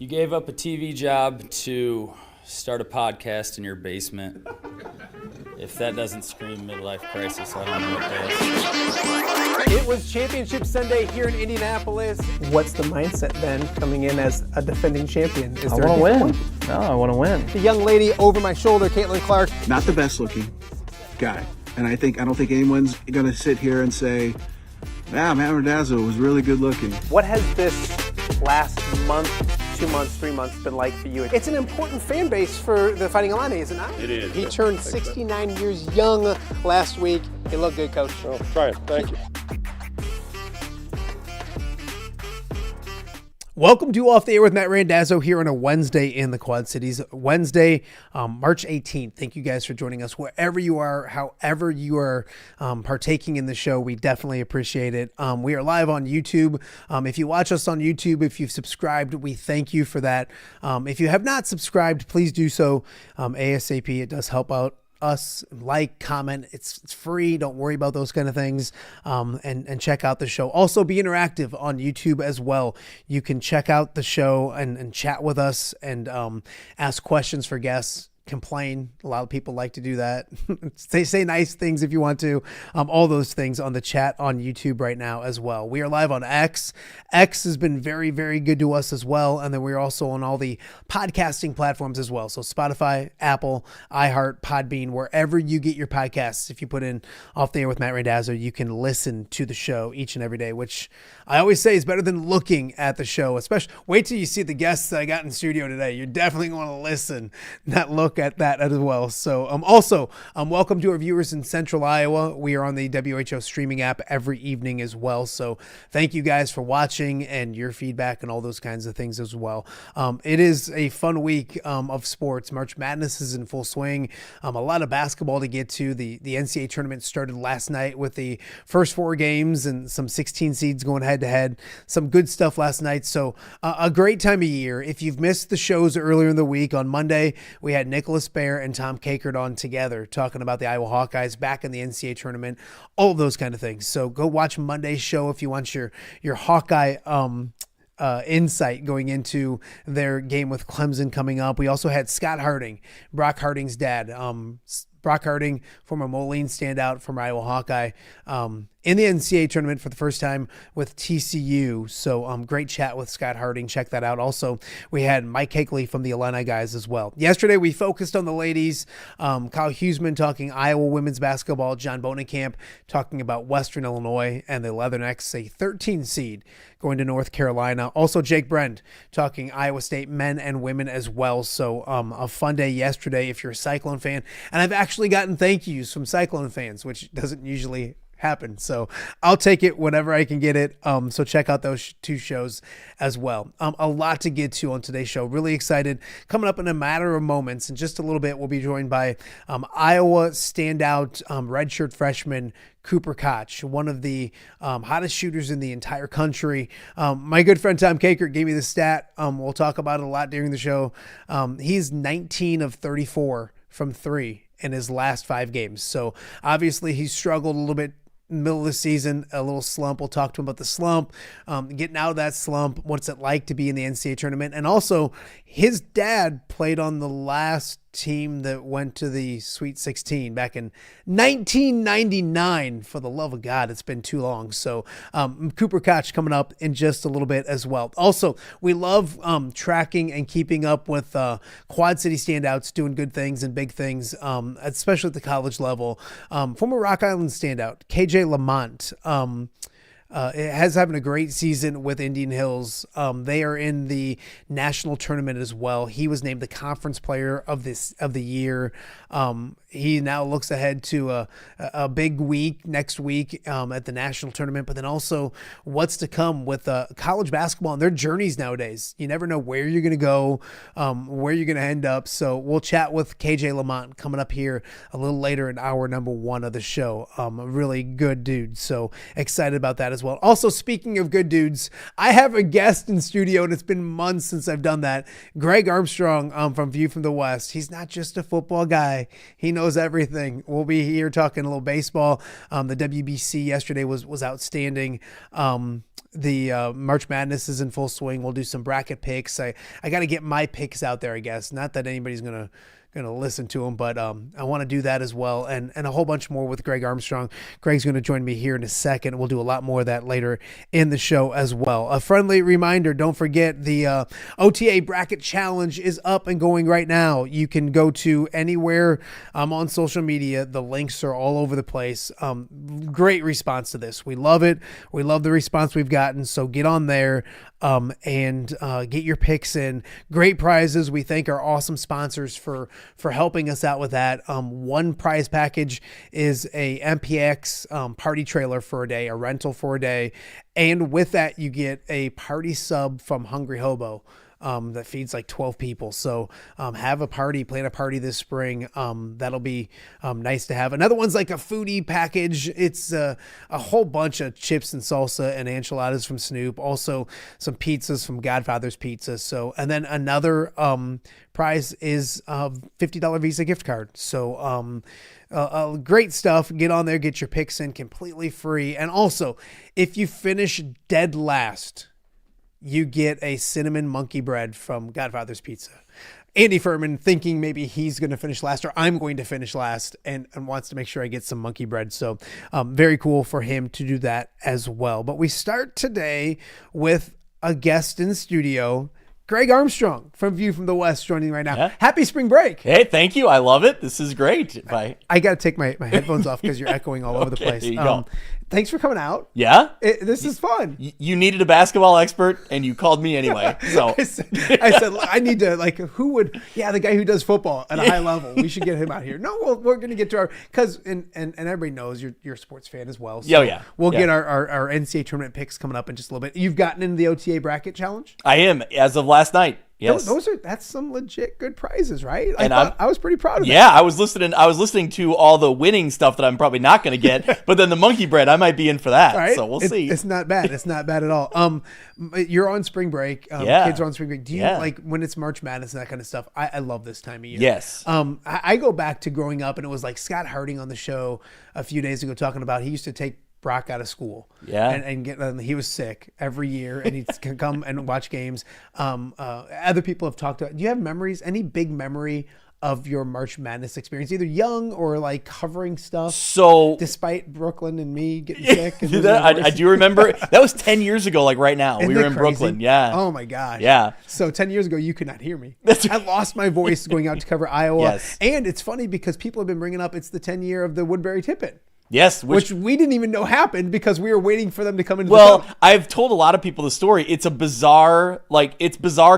You gave up a TV job to start a podcast in your basement. If that doesn't scream midlife crisis, I don't know what does. It was Championship Sunday here in Indianapolis. What's the mindset then coming in as a defending champion? I want to win. No, I want to win. The young lady over my shoulder, Caitlin Clark. Not the best looking guy. And I don't think anyone's going to sit here and say, Matt Randazzo was really good looking. What has this last month, 2 months, 3 months been like for you? It's an important fan base for the Fighting Illini, is it not? It is. He turned 69 years young last week. He looked good, Coach. Oh, try it. Thank you. Welcome to Off the Air with Matt Randazzo here on a Wednesday in the Quad Cities. Wednesday, March 18th. Thank you guys for joining us wherever you are, however you are partaking in the show. We definitely appreciate it. We are live on YouTube. If you watch us on YouTube, if you've subscribed, we thank you for that. If you have not subscribed, please do so ASAP. It does help out us. Like, comment, it's free. Don't worry about those kind of things. And check out the show. Also be interactive on YouTube as well. You can check out the show and chat with us and ask questions for guests. Complain. A lot of people like to do that. say nice things if you want to. All those things on the chat on YouTube right now as well. We are live on X. X has been very, very good to us as well. And then we're also on all the podcasting platforms as well. So Spotify, Apple, iHeart, Podbean, wherever you get your podcasts. If you put in Off the Air with Matt Randazzo, you can listen to the show each and every day, which I always say is better than looking at the show. Especially wait till you see the guests that I got in studio today. You're definitely going to listen, not look at that as well. So also welcome to our viewers in Central Iowa. We are on the WHO streaming app every evening as well. So thank you guys for watching and your feedback and all those kinds of things as well. It is a fun week of sports. March Madness is in full swing. A lot of basketball to get to. The NCAA tournament started last night with the first 4 games and some 16 seeds going head to head. Some good stuff last night. So a great time of year. If you've missed the shows earlier in the week, on Monday we had Nicholas Bear and Tom Kakert on together talking about the Iowa Hawkeyes back in the NCAA tournament, all of those kind of things. So go watch Monday's show if you want your Hawkeye insight going into their game with Clemson coming up. We also had Scott Harding, Brock Harding's dad. Brock Harding, former Moline standout from Iowa Hawkeye, in the NCAA tournament for the first time with TCU. So great chat with Scott Harding. Check that out. Also, we had Mike Hakeley from the Illini guys as well. Yesterday, we focused on the ladies. Kyle Huseman talking Iowa women's basketball. John Bonenkamp talking about Western Illinois and the Leathernecks, a 13 seed going to North Carolina. Also, Jake Brent talking Iowa State men and women as well. So a fun day yesterday if you're a Cyclone fan. And I've actually gotten thank yous from Cyclone fans, which doesn't usually happen. So I'll take it whenever I can get it. So check out those 2 shows as well. A lot to get to on today's show. Really excited. Coming up in a matter of moments, in just a little bit, we'll be joined by Iowa standout redshirt freshman Cooper Koch, one of the hottest shooters in the entire country. My good friend Tom Kakert gave me the stat. We'll talk about it a lot during the show. He's 19 of 34 from 3 in his last 5 games. So obviously he's struggled a little bit in the middle of the season, a little slump. We'll talk to him about the slump, getting out of that slump, what's it like to be in the NCAA tournament. And also his dad played on the last team that went to the Sweet 16 back in 1999. For the love of God, it's been too long. So Cooper Koch coming up in just a little bit as well. Also, we love tracking and keeping up with Quad City standouts doing good things and big things, especially at the college level. Former Rock Island standout K.J. LaMonte has having a great season with Indian Hills. They are in the national tournament as well. He was named the conference player of the year. He now looks ahead to a big week next week at the national tournament, but then also what's to come with college basketball and their journeys nowadays. You never know where you're going to go, where you're going to end up. So we'll chat with KJ Lamont coming up here a little later in hour number 1 of the show. A really good dude. So excited about that as well. Also, speaking of good dudes, I have a guest in studio, and it's been months since I've done that. Greg Armstrong from View from the West. He's not just a football guy. He knows everything. We'll be here talking a little baseball. The WBC yesterday was outstanding. The March Madness is in full swing. We'll do some bracket picks. I got to get my picks out there, I guess. Not that anybody's going to gonna listen to him, but I want to do that as well, and a whole bunch more with Greg Armstrong. Greg's going to join me here in a second. We'll do a lot more of that later in the show as well. A friendly reminder: don't forget the OTA Bracket Challenge is up and going right now. You can go to anywhere on social media. The links are all over the place. Great response to this. We love it. We love the response we've gotten. So get on there and get your picks in. Great prizes. We thank our awesome sponsors for helping us out with that. One prize package is a MPX party trailer for a day, a rental for a day. And with that, you get a party sub from Hungry Hobo. That feeds like 12 people. So have a party, plan a party this spring. That'll be nice to have. Another one's like a foodie package. It's a whole bunch of chips and salsa and enchiladas from Snoop. Also some pizzas from Godfather's Pizza. So, and then another prize is a $50 Visa gift card. So great stuff. Get on there, get your picks in completely free. And also, if you finish dead last, you get a cinnamon monkey bread from Godfather's Pizza. Andy Furman thinking maybe he's going to finish last or I'm going to finish last and wants to make sure I get some monkey bread. So very cool for him to do that as well. But we start today with a guest in the studio, Greg Armstrong from View from the West, joining right now. Yeah. Happy spring break. Hey, thank you. I love it. This is great. I got to take my headphones off because you're echoing all over the place. Thanks for coming out. Yeah? This is fun. You needed a basketball expert, and you called me anyway. So I said, I need to, the guy who does football at a high level. We should get him out here. No, we're going to get to our, because, and everybody knows you're a sports fan as well. So we'll get our NCAA tournament picks coming up in just a little bit. You've gotten into the OTA Bracket Challenge? I am, as of last night. Yes. That's some legit good prizes, right? I was pretty proud of that. Yeah, I was listening to all the winning stuff that I'm probably not going to get, but then the monkey bread, I might be in for that. Right? So we'll see. It's not bad. It's not bad at all. You're on spring break. Kids are on spring break. Do you like when it's March Madness and that kind of stuff? I love this time of year. Yes. I go back to growing up, and it was like Scott Harding on the show a few days ago talking about he used to take Brock out of school. Yeah. And he was sick every year, and he'd come and watch games. Other people have talked about, do you have memories, any big memory of your March Madness experience, either young or like covering stuff? So despite Brooklyn and me getting sick. And I do remember that was 10 years ago. Like right now, we were in Brooklyn. Yeah. Oh my gosh. Yeah. So 10 years ago, you could not hear me. I lost my voice going out to cover Iowa. Yes. And it's funny because people have been bringing up, it's the 10 year of the Woodbury Tippet. Yes, which we didn't even know happened because we were waiting for them to come into the Well, tunnel. I've told a lot of people the story. It's bizarre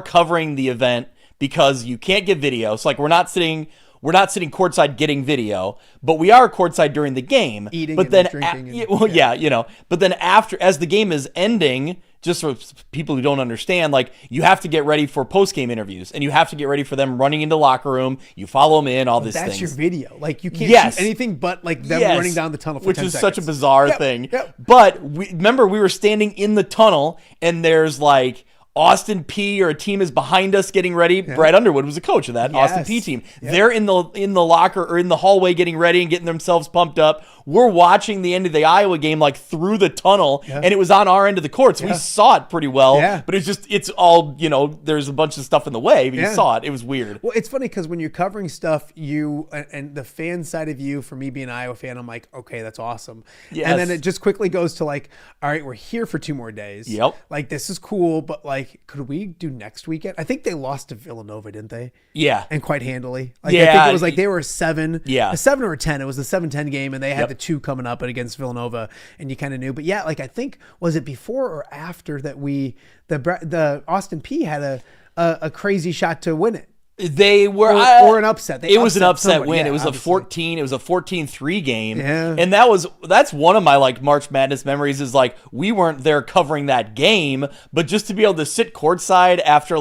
covering the event because you can't get video. So we're not sitting courtside getting video, but we are courtside during the game. Eating but and then drinking. But then after, as the game is ending, just for people who don't understand, you have to get ready for post-game interviews, and you have to get ready for them running into locker room. You follow them in, these things. That's your video. You can't shoot anything but them running down the tunnel for 10 seconds. Which is such a bizarre thing. Yep. But remember, we were standing in the tunnel, and there's Austin P or a team is behind us getting ready. Yeah. Brad Underwood was a coach of that Austin P team. Yep. They're in the locker or in the hallway getting ready and getting themselves pumped up. We're watching the end of the Iowa game through the tunnel, and it was on our end of the court, so we saw it pretty well. Yeah. But it's all there's a bunch of stuff in the way, but you saw it. It was weird. Well, it's funny because when you're covering stuff, and the fan side of you, for me being an Iowa fan, I'm like, okay, that's awesome. Yes. And then it just quickly goes to all right, we're here for 2 more days. Yep. This is cool, but could we do next weekend? I think they lost to Villanova, didn't they? Yeah. And quite handily. I think it was they were a 7. Yeah. A 7 or a 10. It was a 7-10 game, and they had the 2 coming up against Villanova, and you kind of knew. But I think, was it before or after that the Austin P had a crazy shot to win it? They were or an upset. It was an upset win. Yeah, it was obviously. It was a 14-3 game. Yeah. And that's one of my March Madness memories is we weren't there covering that game, but just to be able to sit courtside after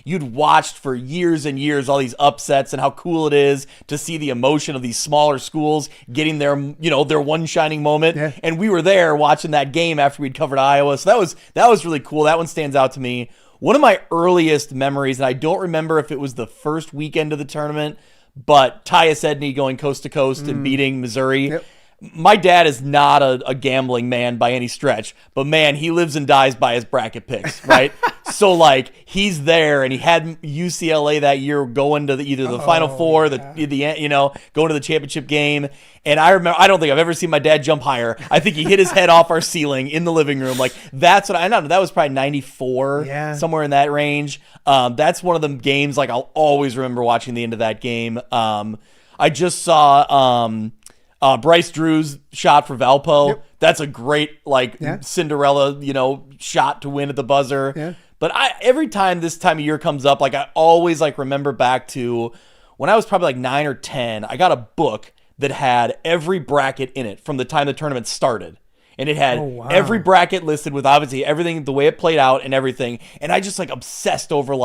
you'd watched for years and years all these upsets and how cool it is to see the emotion of these smaller schools getting their their one shining moment. Yeah. And we were there watching that game after we'd covered Iowa. So that was really cool. That one stands out to me. One of my earliest memories, and I don't remember if it was the first weekend of the tournament, but Tyus Edney going coast to coast and beating Missouri. Yep. my dad is not a gambling man by any stretch, but man, he lives and dies by his bracket picks, right? So like he's there, and he had UCLA that year going to either the Final Four, the going to the championship game. And I remember, I don't think I've ever seen my dad jump higher. I think he hit his head off our ceiling in the living room. Like that's what I know. That was probably 94, somewhere in that range. That's one of the games like I'll always remember watching the end of that game. I just saw Bryce Drew's shot for Valpo. Yep. That's a great Cinderella, shot to win at the buzzer. Yeah. But every time this time of year comes up, like I always remember back to when I was probably 9 or 10. I got a book that had every bracket in it from the time the tournament started. And it had every bracket listed with obviously everything, the way it played out and everything. And I just obsessed over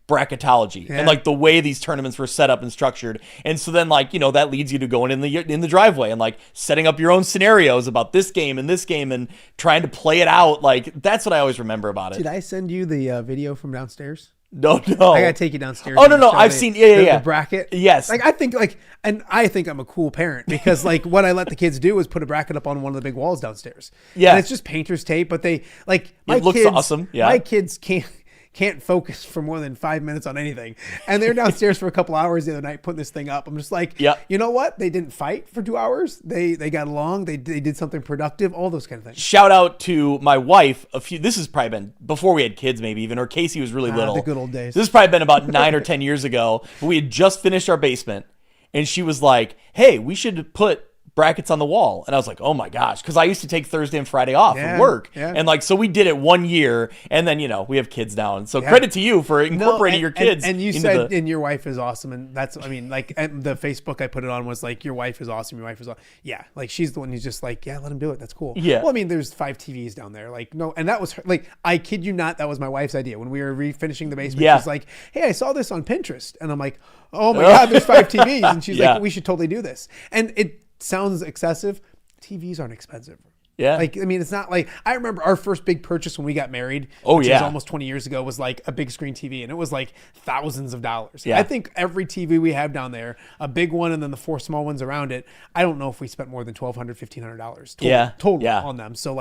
bracketology and the way these tournaments were set up and structured. And so then that leads you to going in the driveway and setting up your own scenarios about this game and trying to play it out. That's what I always remember about it. Did I send you the video from downstairs? No. I gotta take you downstairs. Oh no, I've seen the bracket. Yes. I think and I think I'm a cool parent because what I let the kids do is put a bracket up on one of the big walls downstairs. Yeah. And it's just painter's tape, but they it looks awesome. Yeah. My kids can't focus for more than 5 minutes on anything. And they're downstairs for a couple hours the other night putting this thing up. I'm just you know what? They didn't fight for 2 hours. They got along. They did something productive, all those kind of things. Shout out to my wife. This has probably been before we had kids maybe even, or Casey was really little. The good old days. This has probably been about 9 or 10 years ago. We had just finished our basement and she was like, hey, we should put brackets on the wall. And I was like, oh my gosh, because I used to take Thursday and Friday off from work. Yeah. And so we did it 1 year, and then we have kids now. And so credit to you for incorporating your kids. And you said and your wife is awesome. And that's and the Facebook I put it on was your wife is awesome, your wife is awesome. Yeah. She's the one who's just let him do it. That's cool. Yeah. Well, there's 5 TVs down there. No, and that was her, I kid you not, that was my wife's idea when we were refinishing the basement. Yeah. She's like, hey, I saw this on Pinterest. And I'm like, oh my God, there's 5 TVs. And she's like, we should totally do this. And it sounds excessive. TVs aren't expensive. Yeah. It's not I remember our first big purchase when we got married, which was almost 20 years ago, was a big screen TV, and it was thousands of dollars. Yeah. I think every TV we have down there, a big one and then the 4 small ones around it, I don't know if we spent more than $1,200, $1,500 total on them. So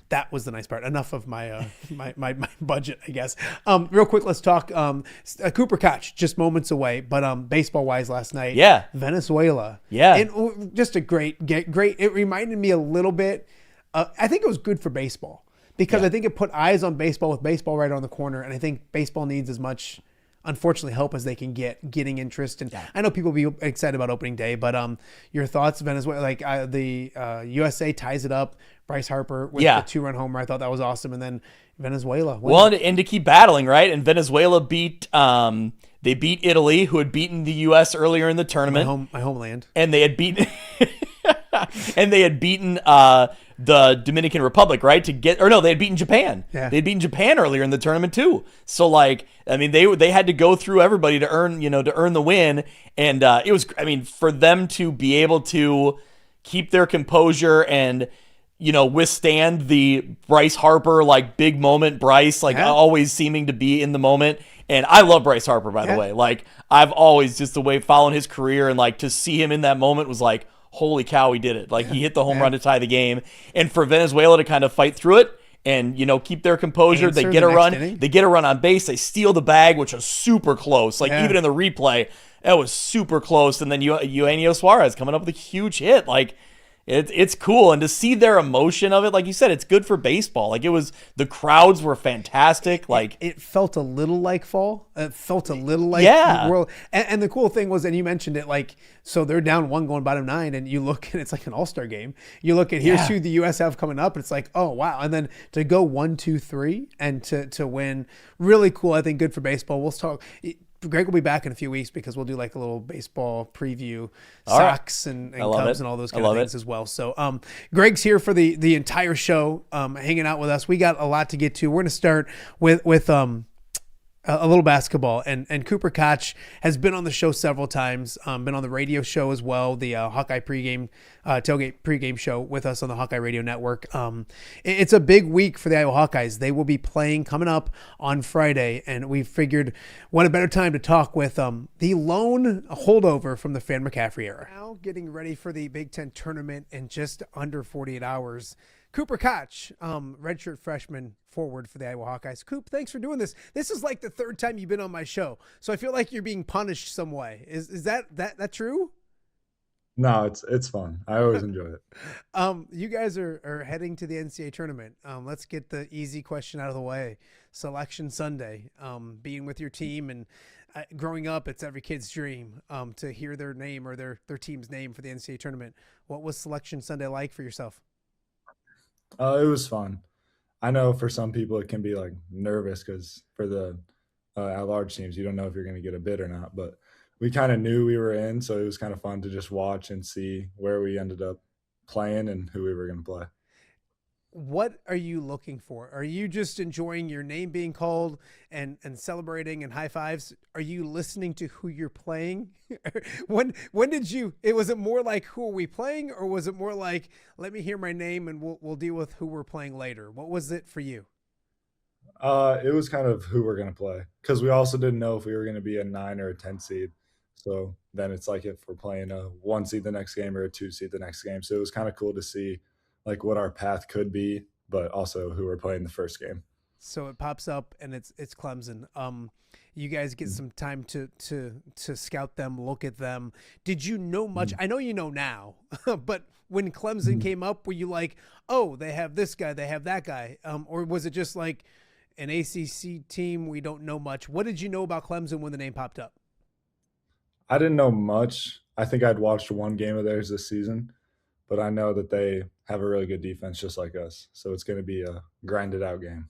that was the nice part. Enough of my my budget, I guess. Real quick, let's talk Cooper Koch, just moments away, but baseball wise last night. Yeah. Venezuela. Yeah. And just a great, it reminded me a little bit. I think it was good for baseball because I think it put eyes on baseball with baseball right on the corner. And I think baseball needs as much, unfortunately, help as they can getting interest. And I know people will be excited about opening day, but your thoughts, Venezuela, the USA ties it up. Bryce Harper with the 2-run homer. I thought that was awesome. And then Venezuela. Well, and to keep battling, right? And Venezuela beat Italy, who had beaten the U.S. earlier in the tournament. My homeland. And they had beaten the Dominican Republic, right? They had beaten Japan. Yeah. They had beaten Japan earlier in the tournament too. So they had to go through everybody to earn the win. And it was, for them to be able to keep their composure and withstand the Bryce Harper big moment, Bryce always seeming to be in the moment. And I love Bryce Harper, by the way. I've always just the way following his career and to see him in that moment was holy cow, he did it. He hit the home run to tie the game. And for Venezuela to kind of fight through it and, keep their composure, they get a run. Inning. They get a run on base. They steal the bag, which was super close. Even in the replay, that was super close. And then Eugenio Suarez coming up with a huge hit. It's cool, and to see their emotion of it, like you said, it's good for baseball. The crowds were fantastic. It felt a little like fall. It felt a little like the world. And the cool thing was, and you mentioned it, so they're down 1 going bottom 9, and you look and it's like an all-star game. You look at here's who the U.S. have coming up. It's oh wow, and then to go 1, 2, 3 and to win, really cool. I think good for baseball. We'll talk. Greg will be back in a few weeks because we'll do a little baseball preview, Sox and Cubs and all those kind of things as well. So Greg's here for the entire show, hanging out with us. We got a lot to get to. We're going to start with A little basketball, and Cooper Koch has been on the show several times, been on the radio show as well, the Hawkeye pregame, tailgate pregame show with us on the Hawkeye Radio Network. It's a big week for the Iowa Hawkeyes. They will be playing coming up on Friday, and we figured what a better time to talk with the lone holdover from the Fan McCaffrey era. Now getting ready for the Big Ten tournament in just under 48 hours. Cooper Koch, redshirt freshman forward for the Iowa Hawkeyes. Coop, thanks for doing this. This is like the third time you've been on my show, so I feel like you're being punished some way. Is that true? No, it's fun. I always enjoy it. You guys are heading to the NCAA tournament. Let's get the easy question out of the way. Selection Sunday, being with your team, and growing up, it's every kid's dream to hear their name or their team's name for the NCAA tournament. What was Selection Sunday like for yourself? It was fun. I know for some people it can be like nervous because for the at-large teams, you don't know if you're going to get a bid or not. But we kind of knew we were in, so it was kind of fun to just watch and see where we ended up playing and who we were going to play. What are you looking for? Are you just enjoying your name being called and celebrating and high fives? Are you listening to who you're playing? when did you? Was it more like who are we playing, or was it more like let me hear my name and we'll deal with who we're playing later? What was it for you? It was kind of who we're going to play because we also didn't know if we were going to be a 9 or a 10 seed. So then it's like if we're playing a 1 seed the next game or a 2 seed the next game. So it was kind of cool to see like what our path could be, but also who we're playing the first game. So it pops up and it's Clemson. You guys get some time to scout them, look at them. Did you know much? I know you know now, but when Clemson came up, were you like, oh, they have this guy, they have that guy? Or was it just like an ACC team, we don't know much? What did you know about Clemson when the name popped up? I didn't know much. I think I'd watched one game of theirs this season, but I know that they have a really good defense just like us. So it's going to be a grinded out game.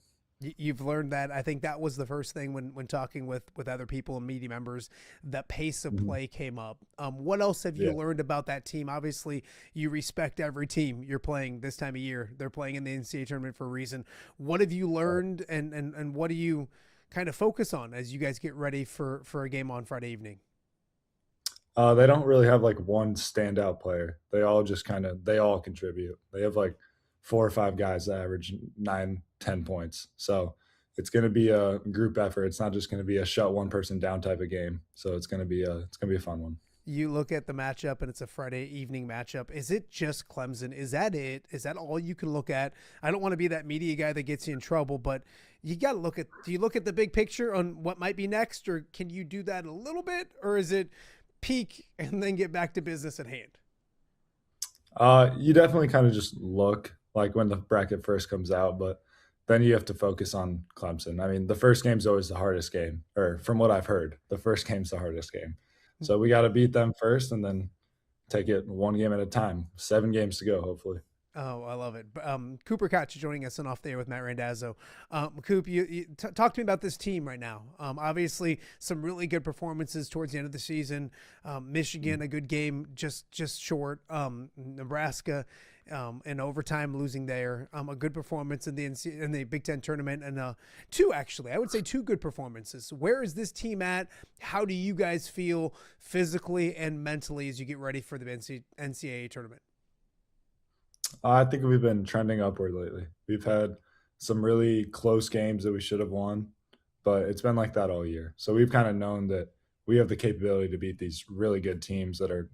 You've learned that. I think that was the first thing when talking with other people and media members, that pace of play came up. What else have you learned about that team? Obviously, you respect every team you're playing this time of year. They're playing in the NCAA tournament for a reason. What have you learned, and what do you kind of focus on as you guys get ready for a game on Friday evening? They don't really have like one standout player. They all just they all contribute. They have like 4 or 5 guys that average 9, 10 points. So it's going to be a group effort. It's not just going to be a shut one person down type of game. So it's going to be a fun one. You look at the matchup and it's a Friday evening matchup. Is it just Clemson? Is that it? Is that all you can look at? I don't want to be that media guy that gets you in trouble, but you got to look at, do you look at the big picture on what might be next, or can you do that a little bit? Or is it peak and then get back to business at hand? You definitely kind of just look like when the bracket first comes out, but then you have to focus on Clemson. I mean, the first game's always the hardest game, or from what I've heard, the first game's the hardest game. So we got to beat them first and then take it one game at a time. 7 games to go, hopefully. Oh, I love it. Cooper Koch joining us on Off the Air with Matt Randazzo. Coop, you talk to me about this team right now. Obviously, some really good performances towards the end of the season. Michigan, a good game, just short. Nebraska, in overtime, losing there. A good performance in the Big Ten tournament, and 2 actually. I would say 2 good performances. Where is this team at? How do you guys feel physically and mentally as you get ready for the NCAA tournament? I think we've been trending upward lately. We've had some really close games that we should have won, but it's been like that all year. So we've kind of known that we have the capability to beat these really good teams that are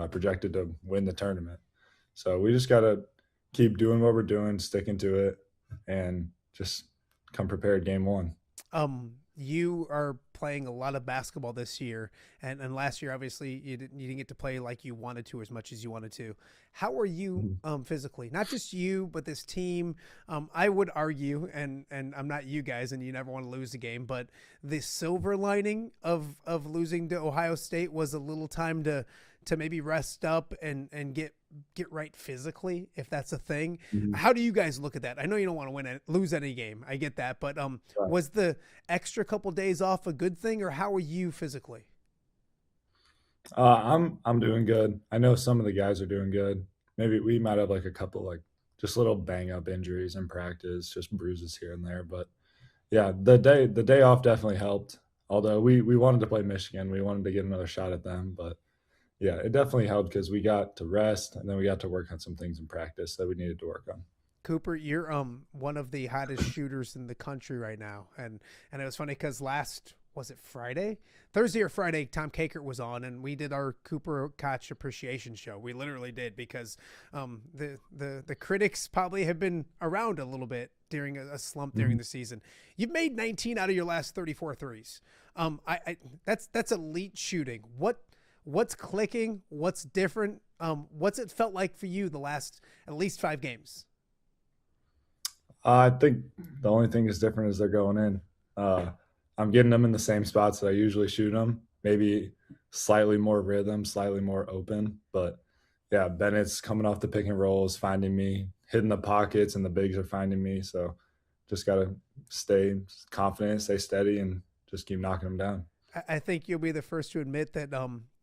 projected to win the tournament. So we just got to keep doing what we're doing, sticking to it, and just come prepared game 1. You are playing a lot of basketball this year, and last year, obviously, you didn't get to play like you wanted to, as much as you wanted to. How are you physically? Not just you, but this team. I would argue, and I'm not you guys, and you never want to lose a game, but the silver lining of losing to Ohio State was a little time to maybe rest up and get right physically, if that's a thing. How do you guys look at that? I know you don't want to lose any game. I get that. But was the extra couple days off a good thing, or how are you physically? I'm doing good. I know some of the guys are doing good. Maybe we might have like a couple like just little bang up injuries in practice, just bruises here and there. But yeah, the day off definitely helped. Although we wanted to play Michigan, we wanted to get another shot at them, but yeah, it definitely helped because we got to rest and then we got to work on some things in practice that we needed to work on. Cooper, you're one of the hottest shooters in the country right now, and it was funny because was it Thursday or Friday, Tom Kakert was on, and we did our Cooper Koch appreciation show. We literally did because the critics probably have been around a little bit during a slump during the season. You've made 19 out of your last 34 threes. That's elite shooting. What's clicking? What's different? What's it felt like for you the last at least 5 games? I think the only thing that's different is they're going in. I'm getting them in the same spots that I usually shoot them, maybe slightly more rhythm, slightly more open. But yeah, Bennett's coming off the pick and rolls, finding me, hitting the pockets, and the bigs are finding me. So just got to stay confident, stay steady, and just keep knocking them down. I think you'll be the first to admit that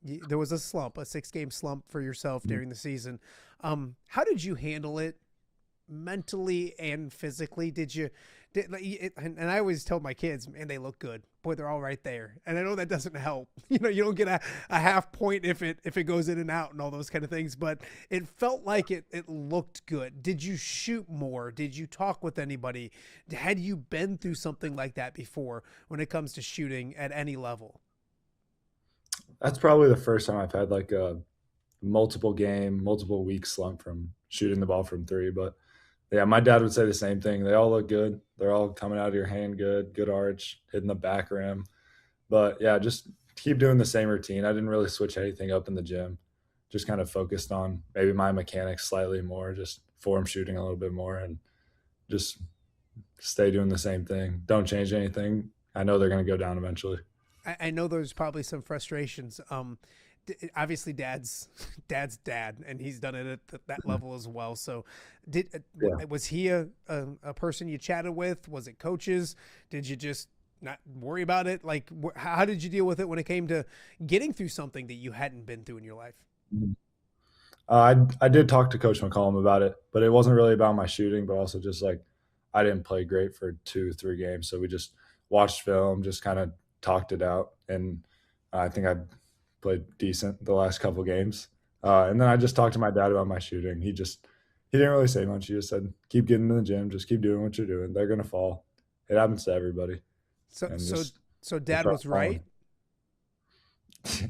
there was a 6-game slump for yourself during the season. How did you handle it mentally and physically? And I always tell my kids, man, they look good. Boy, they're all right there. And I know that doesn't help. You don't get a half point if it goes in and out and all those kind of things, but it felt like it looked good. Did you shoot more? Did you talk with anybody? Had you been through something like that before when it comes to shooting at any level? That's probably the first time I've had like a multiple week slump from shooting the ball from 3, but yeah, my dad would say the same thing. They all look good. They're all coming out of your hand good arch, hitting the back rim. But yeah, just keep doing the same routine. I didn't really switch anything up in the gym. Just kind of focused on maybe my mechanics slightly more, just form shooting a little bit more, and just stay doing the same thing. Don't change anything. I know they're going to go down eventually. I know there's probably some frustrations. Obviously dad's dad, and he's done it at that level as well. So was he a person you chatted with? Was it coaches? Did you just not worry about it? Like, how did you deal with it when it came to getting through something that you hadn't been through in your life? I did talk to Coach McCollum about it, but it wasn't really about my shooting, but also just like I didn't play great for 2-3 games. So we just watched film, just kind of talked it out. And I think I played decent the last couple games. And then I just talked to my dad about my shooting. He didn't really say much. He just said, keep getting in the gym. Just keep doing what you're doing. They're going to fall. It happens to everybody. So dad was right?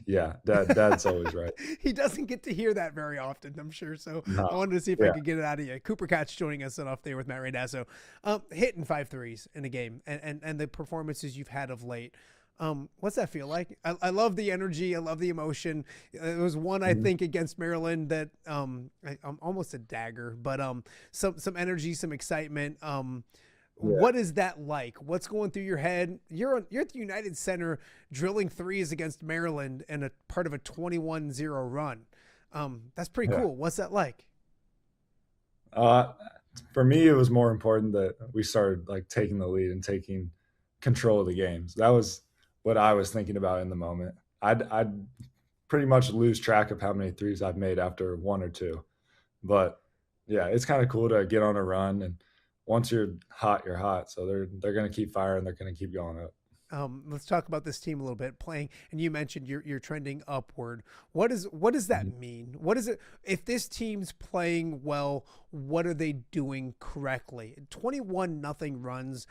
Yeah, dad's always right. He doesn't get to hear that very often, I'm sure. So No. I wanted to see if I could get it out of you. Cooper Koch joining us off there with Matt Randazzo. Hitting 5 threes in a game and the performances you've had of late. What's that feel like? I love the energy. I love the emotion. It was one, I think, against Maryland that I'm almost a dagger, but some energy, some excitement. What is that like? What's going through your head? You're at the United Center drilling threes against Maryland and a part of a 21-0 run. That's pretty cool. What's that like? For me, it was more important that we started like taking the lead and taking control of the games. That was what I was thinking about in the moment. I'd pretty much lose track of how many threes I've made after 1 or 2. But yeah, it's kind of cool to get on a run, and once you're hot, you're hot. So they're going to keep firing. They're going to keep going up. Let's talk about this team a little bit. Playing, and you mentioned you're trending upward. What does that mean? What is it if this team's playing well? What are they doing correctly? 21-0 runs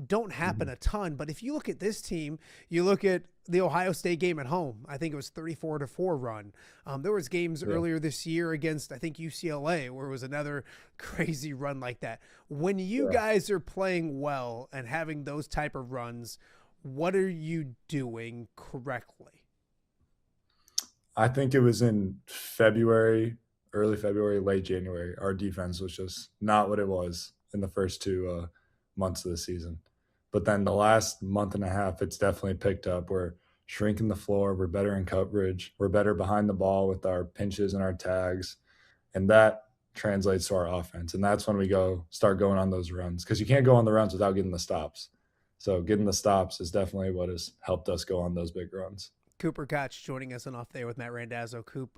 don't happen a ton, but if you look at this team, you look at the Ohio State game at home, I think it was 34-4 run. There was games earlier this year against, I think, UCLA, where it was another crazy run like that. When you guys are playing well and having those type of runs, what are you doing correctly? I think it was in February, early February, late January. Our defense was just not what it was in the first 2 months of the season. But then the last month and a half, it's definitely picked up. We're shrinking the floor. We're better in coverage. We're better behind the ball with our pinches and our tags. And that translates to our offense. And that's when we start going on those runs, because you can't go on the runs without getting the stops. So getting the stops is definitely what has helped us go on those big runs. Cooper Koch joining us on Off There with Matt Randazzo. Coop,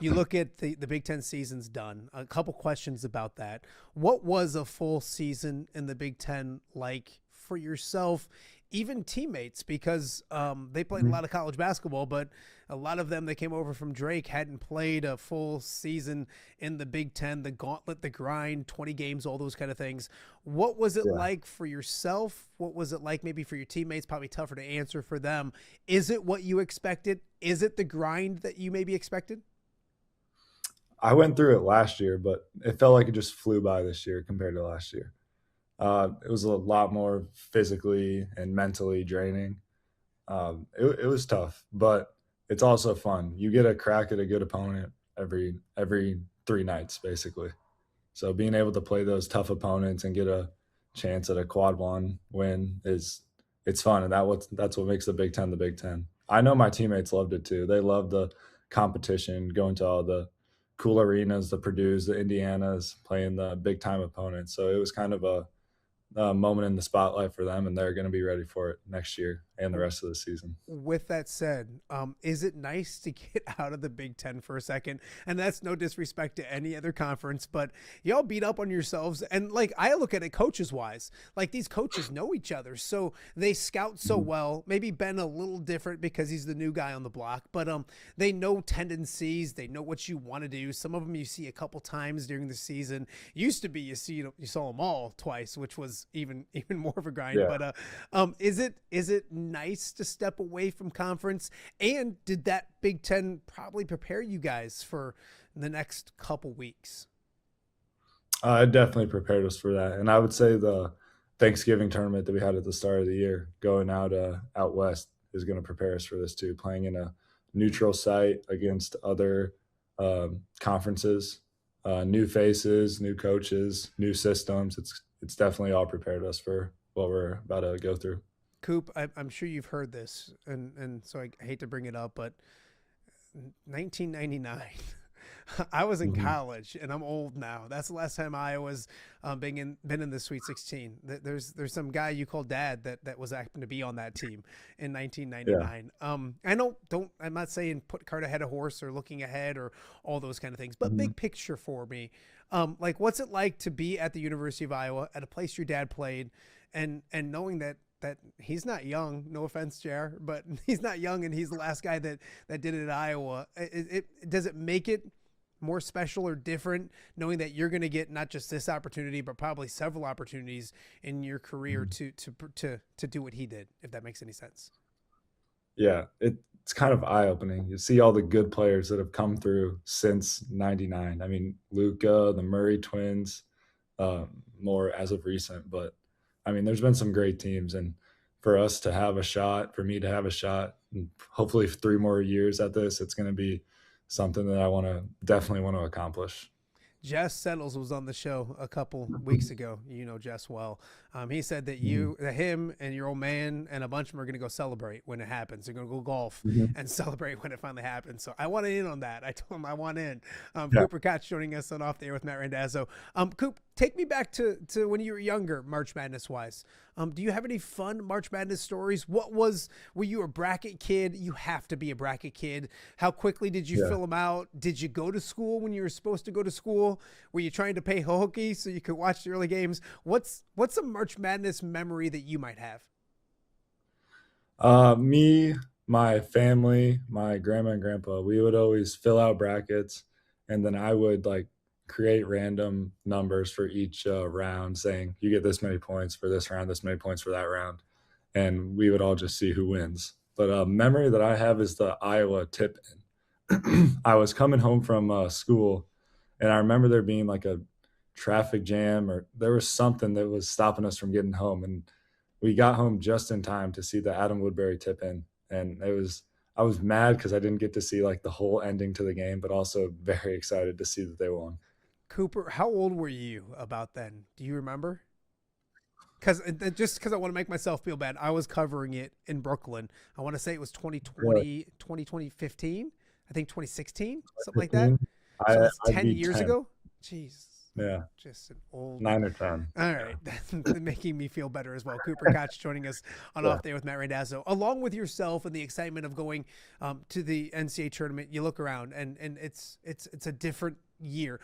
you look at the Big Ten season's done. A couple questions about that. What was a full season in the Big Ten like for yourself, even teammates, because they played a lot of college basketball, but a lot of them that came over from Drake hadn't played a full season in the Big Ten, the gauntlet, the grind, 20 games, all those kind of things. What was it like for yourself? What was it like maybe for your teammates? Probably tougher to answer for them. Is it what you expected? Is it the grind that you maybe expected? I went through it last year, but it felt like it just flew by this year compared to last year. It was a lot more physically and mentally draining. It was tough, but it's also fun. You get a crack at a good opponent every 3 nights, basically. So being able to play those tough opponents and get a chance at a quad one win it's fun, and that's what makes the Big Ten the Big Ten. I know my teammates loved it too. They loved the competition, going to all the cool arenas, the Purdue's, the Indianas, playing the big time opponents. So it was kind of a moment in the spotlight for them, and they're going to be ready for it next year and the rest of the season. With that said, is it nice to get out of the Big Ten for a second? And that's no disrespect to any other conference, but y'all beat up on yourselves. And like, I look at it coaches wise, like these coaches know each other, so they scout so well. Maybe Ben a little different because he's the new guy on the block, but they know tendencies, they know what you want to do. Some of them you see a couple times during the season. Used to be you saw them all twice, which was even more of a grind. Yeah. But is it nice to step away from conference? And did that Big Ten probably prepare you guys for the next couple weeks? It definitely prepared us for that. And I would say the Thanksgiving tournament that we had at the start of the year, going out west, is going to prepare us for this too. Playing in a neutral site against other conferences, new faces, new coaches, new systems. It's definitely all prepared us for what we're about to go through. Coop, I'm sure you've heard this, and so I hate to bring it up, but 1999, I was in college, and I'm old now. That's the last time I was been in the Sweet 16. There's some guy you call Dad that was happened to be on that team in 1999. Yeah. I'm not saying put cart ahead of horse or looking ahead or all those kind of things, but big picture for me, like what's it like to be at the University of Iowa at a place your dad played, and knowing that he's not young, no offense, JR, but he's not young, and he's the last guy that did it at Iowa. Does it make it more special or different knowing that you're going to get not just this opportunity, but probably several opportunities in your career to do what he did, if that makes any sense? Yeah, it's kind of eye-opening. You see all the good players that have come through since 99. I mean, Luka, the Murray twins, more as of recent, but I mean, there's been some great teams, and for us to have a shot, for me to have a shot, and hopefully 3 more years at this, it's going to be something that I definitely want to accomplish. Jess Settles was on the show a couple weeks ago. You know Jess well. He said that him and your old man and a bunch of them are going to go celebrate when it happens. They're going to go golf and celebrate when it finally happens. So I wanted in on that. I told him I want in. Cooper Koch joining us on Off the Air with Matt Randazzo. Coop, take me back to when you were younger, March Madness wise. Do you have any fun March Madness stories? Were you a bracket kid? You have to be a bracket kid. How quickly did you fill them out? Did you go to school when you were supposed to go to school? Were you trying to pay hokey so you could watch the early games? What's a March Madness memory that you might have? Me, my family, my grandma and grandpa, we would always fill out brackets, and then I would create random numbers for each round, saying you get this many points for this round, this many points for that round, and we would all just see who wins. But a memory that I have is the Iowa tip-in. I was coming home from school, and I remember there being a traffic jam, or there was something that was stopping us from getting home, and we got home just in time to see the Adam Woodbury tip-in, and I was mad because I didn't get to see the whole ending to the game, but also very excited to see that they won. Cooper, how old were you about then? Do you remember? Because I want to make myself feel bad, I was covering it in Brooklyn. I want to say it was 2015, I think 2016, something like that. So that's 10 years ago? Jeez. Yeah. Just an old 9 or 10. All right. That's making me feel better as well. Cooper Koch joining us on Off Day with Matt Randazzo. Along with yourself and the excitement of going to the NCAA tournament, you look around and it's a different year.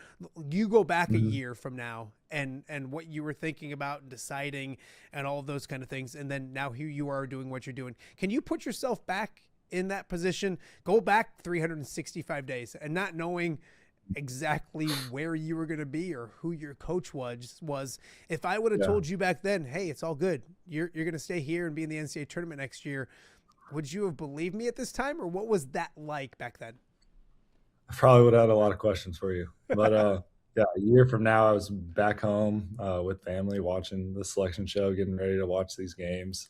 You go back a year from now and what you were thinking about and deciding and all of those kind of things. And then now here you are doing what you're doing. Can you put yourself back in that position? Go back 365 days and not knowing exactly where you were going to be or who your coach was. If I would have told you back then, hey, it's all good, you're going to stay here and be in the NCAA tournament next year, would you have believed me at this time, or what was that like back then? I probably would have had a lot of questions for you, but yeah, a year from now, I was back home with family, watching the selection show, getting ready to watch these games,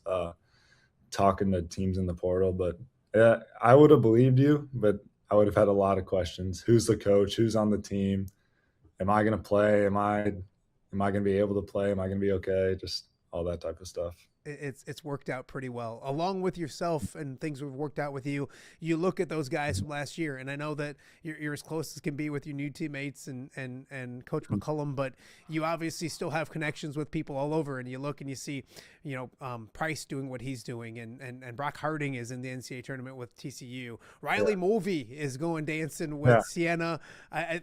talking to teams in the portal. But I would have believed you, but I would have had a lot of questions. Who's the coach? Who's on the team? Am I going to play? Am I going to be able to play? Am I going to be okay? Just all that type of stuff. It's worked out pretty well, along with yourself, and things have worked out with you. You look at those guys from last year, and I know that you're as close as can be with your new teammates and Coach McCullum, but you obviously still have connections with people all over. And you look and you see, Price doing what he's doing, and Brock Harding is in the NCAA tournament with TCU. Riley Mulvey is going dancing with Siena.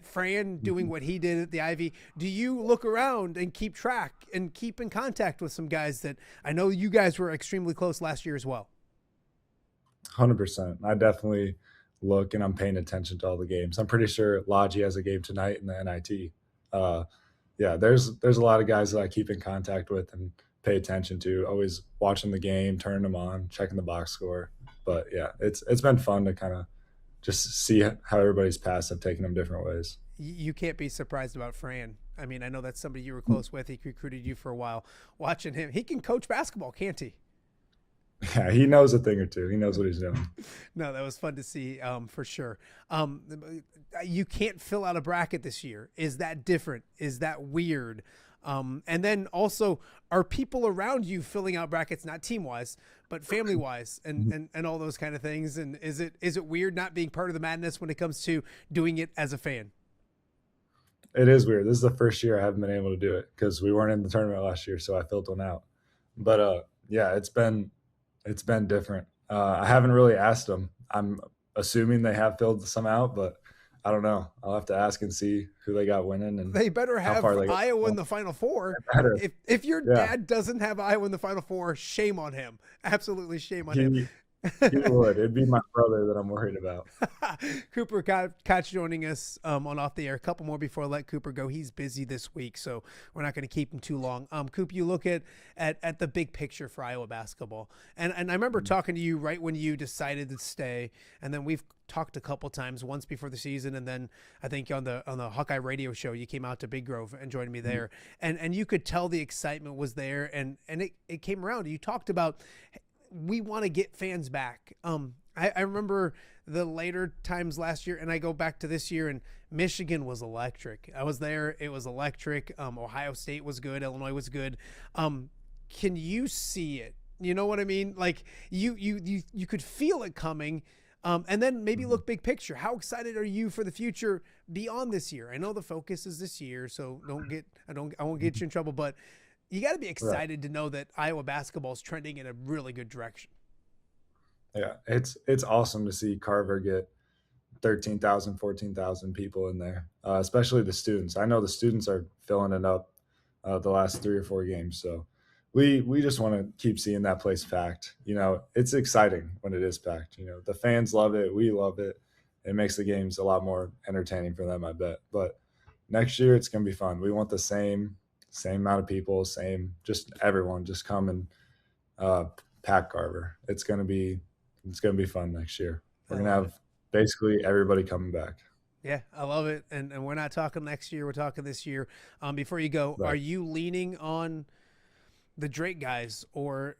Fran doing what he did at the Ivy. Do you look around and keep track and keep in contact with some guys that I know you guys were extremely close last year as well? 100%. I definitely look, and I'm paying attention to all the games. I'm pretty sure Logi has a game tonight in the NIT. There's a lot of guys that I keep in contact with and pay attention to, always watching the game, turning them on, checking the box score. But yeah, it's been fun to kind of just see how everybody's paths have taken them different ways. You can't be surprised about Fran. I mean, I know that's somebody you were close with. He recruited you for a while. Watching him, he can coach basketball, can't he? Yeah, he knows a thing or two. He knows what he's doing. No, that was fun to see, for sure. You can't fill out a bracket this year. Is that different? Is that weird? And then also, are people around you filling out brackets, not team-wise, but family-wise, and all those kind of things? And is it weird not being part of the madness when it comes to doing it as a fan? It is weird. This is the first year I haven't been able to do it because we weren't in the tournament last year, so I filled one out. But yeah, it's been different. I haven't really asked them. I'm assuming they have filled some out, but I don't know. I'll have to ask and see who they got winning. And they better have Iowa in the Final Four. If your dad doesn't have Iowa in the Final Four, shame on him. Absolutely shame on him. He would. It'd be my brother that I'm worried about. Cooper Koch joining us on Off the Air. A couple more before I let Cooper go. He's busy this week, so we're not going to keep him too long. Coop, you look at the big picture for Iowa basketball. And I remember talking to you right when you decided to stay, and then we've talked a couple times, once before the season, and then I think on the Hawkeye radio show, you came out to Big Grove and joined me there. And you could tell the excitement was there, and it came around. You talked about, we want to get fans back. I remember the later times last year, and I go back to this year, and Michigan was electric. I was there. It was electric. Ohio State was good. Illinois was good. Can you see it? You know what I mean? Like you could feel it coming. And then maybe look big picture. How excited are you for the future beyond this year? I know the focus is this year, so I won't get you in trouble, but you got to be excited to know that Iowa basketball is trending in a really good direction. Yeah, it's awesome to see Carver get 13,000, 14,000 people in there, especially the students. I know the students are filling it up the last 3 or 4 games. So we just want to keep seeing that place packed. It's exciting when it is packed. The fans love it. We love it. It makes the games a lot more entertaining for them, I bet. But next year it's going to be fun. We want the same amount of people, just everyone just come and pack Carver. It's going to be fun next year. We're going to have basically everybody coming back. Yeah, I love it. And we're not talking next year. We're talking this year. Before you go, Are you leaning on the Drake guys or,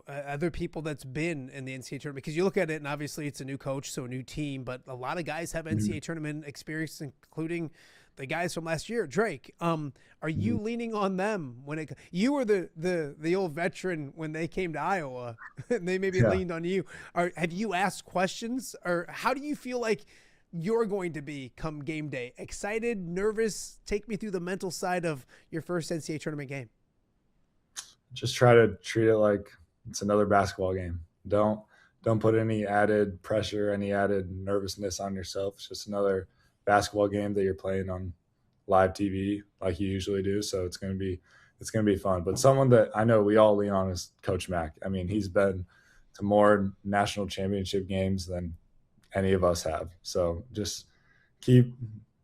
other people that's been in the NCAA tournament? Because you look at it and obviously it's a new coach, so a new team, but a lot of guys have NCAA tournament experience, including the guys from last year, Drake. Are you leaning on them you were the old veteran when they came to Iowa and they maybe leaned on you? Have you asked questions, or how do you feel like you're going to be come game day? Excited, nervous? Take me through the mental side of your first NCAA tournament game. Just try to treat it like it's another basketball game. Don't put any added pressure, any added nervousness on yourself. It's just another basketball game that you're playing on live TV like you usually do. So it's going to be fun. But someone that I know we all lean on is Coach Mack. I mean, he's been to more national championship games than any of us have. So just keep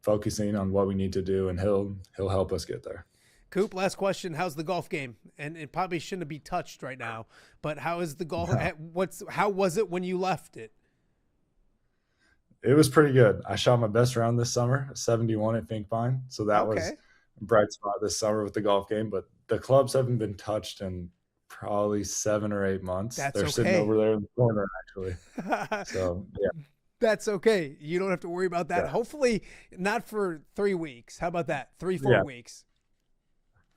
focusing on what we need to do, and he'll help us get there. Coop, last question. How's the golf game? And it probably shouldn't be touched right now, but how is the golf? How was it when you left it? It was pretty good. I shot my best round this summer, 71 at Fink Pine. So that was a bright spot this summer with the golf game. But the clubs haven't been touched in probably 7 or 8 months. They're sitting over there in the corner, actually. So, yeah. That's okay. You don't have to worry about that. Yeah. Hopefully not for 3 weeks. How about that? 3-4 weeks.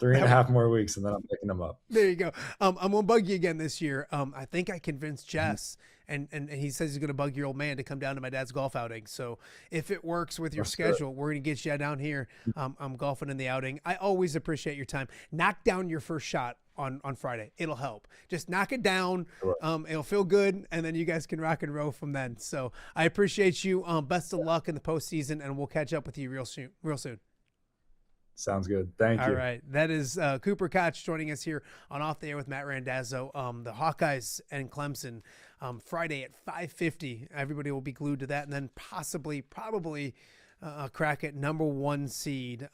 3.5 more weeks, and then I'm picking them up. There you go. I'm going to bug you again this year. I think I convinced Jess, and he says he's going to bug your old man to come down to my dad's golf outing. So if it works with your schedule, we're going to get you down here. I'm golfing in the outing. I always appreciate your time. Knock down your first shot on Friday. It'll help. Just knock it down. It'll feel good, and then you guys can rock and roll from then. So I appreciate you. Best of luck in the postseason, and we'll catch up with you real soon. Sounds good. Thank you. All right. That is Cooper Koch joining us here on Off the Air with Matt Randazzo. The Hawkeyes and Clemson Friday at 5:50. Everybody will be glued to that, and then probably a crack at number 1 seed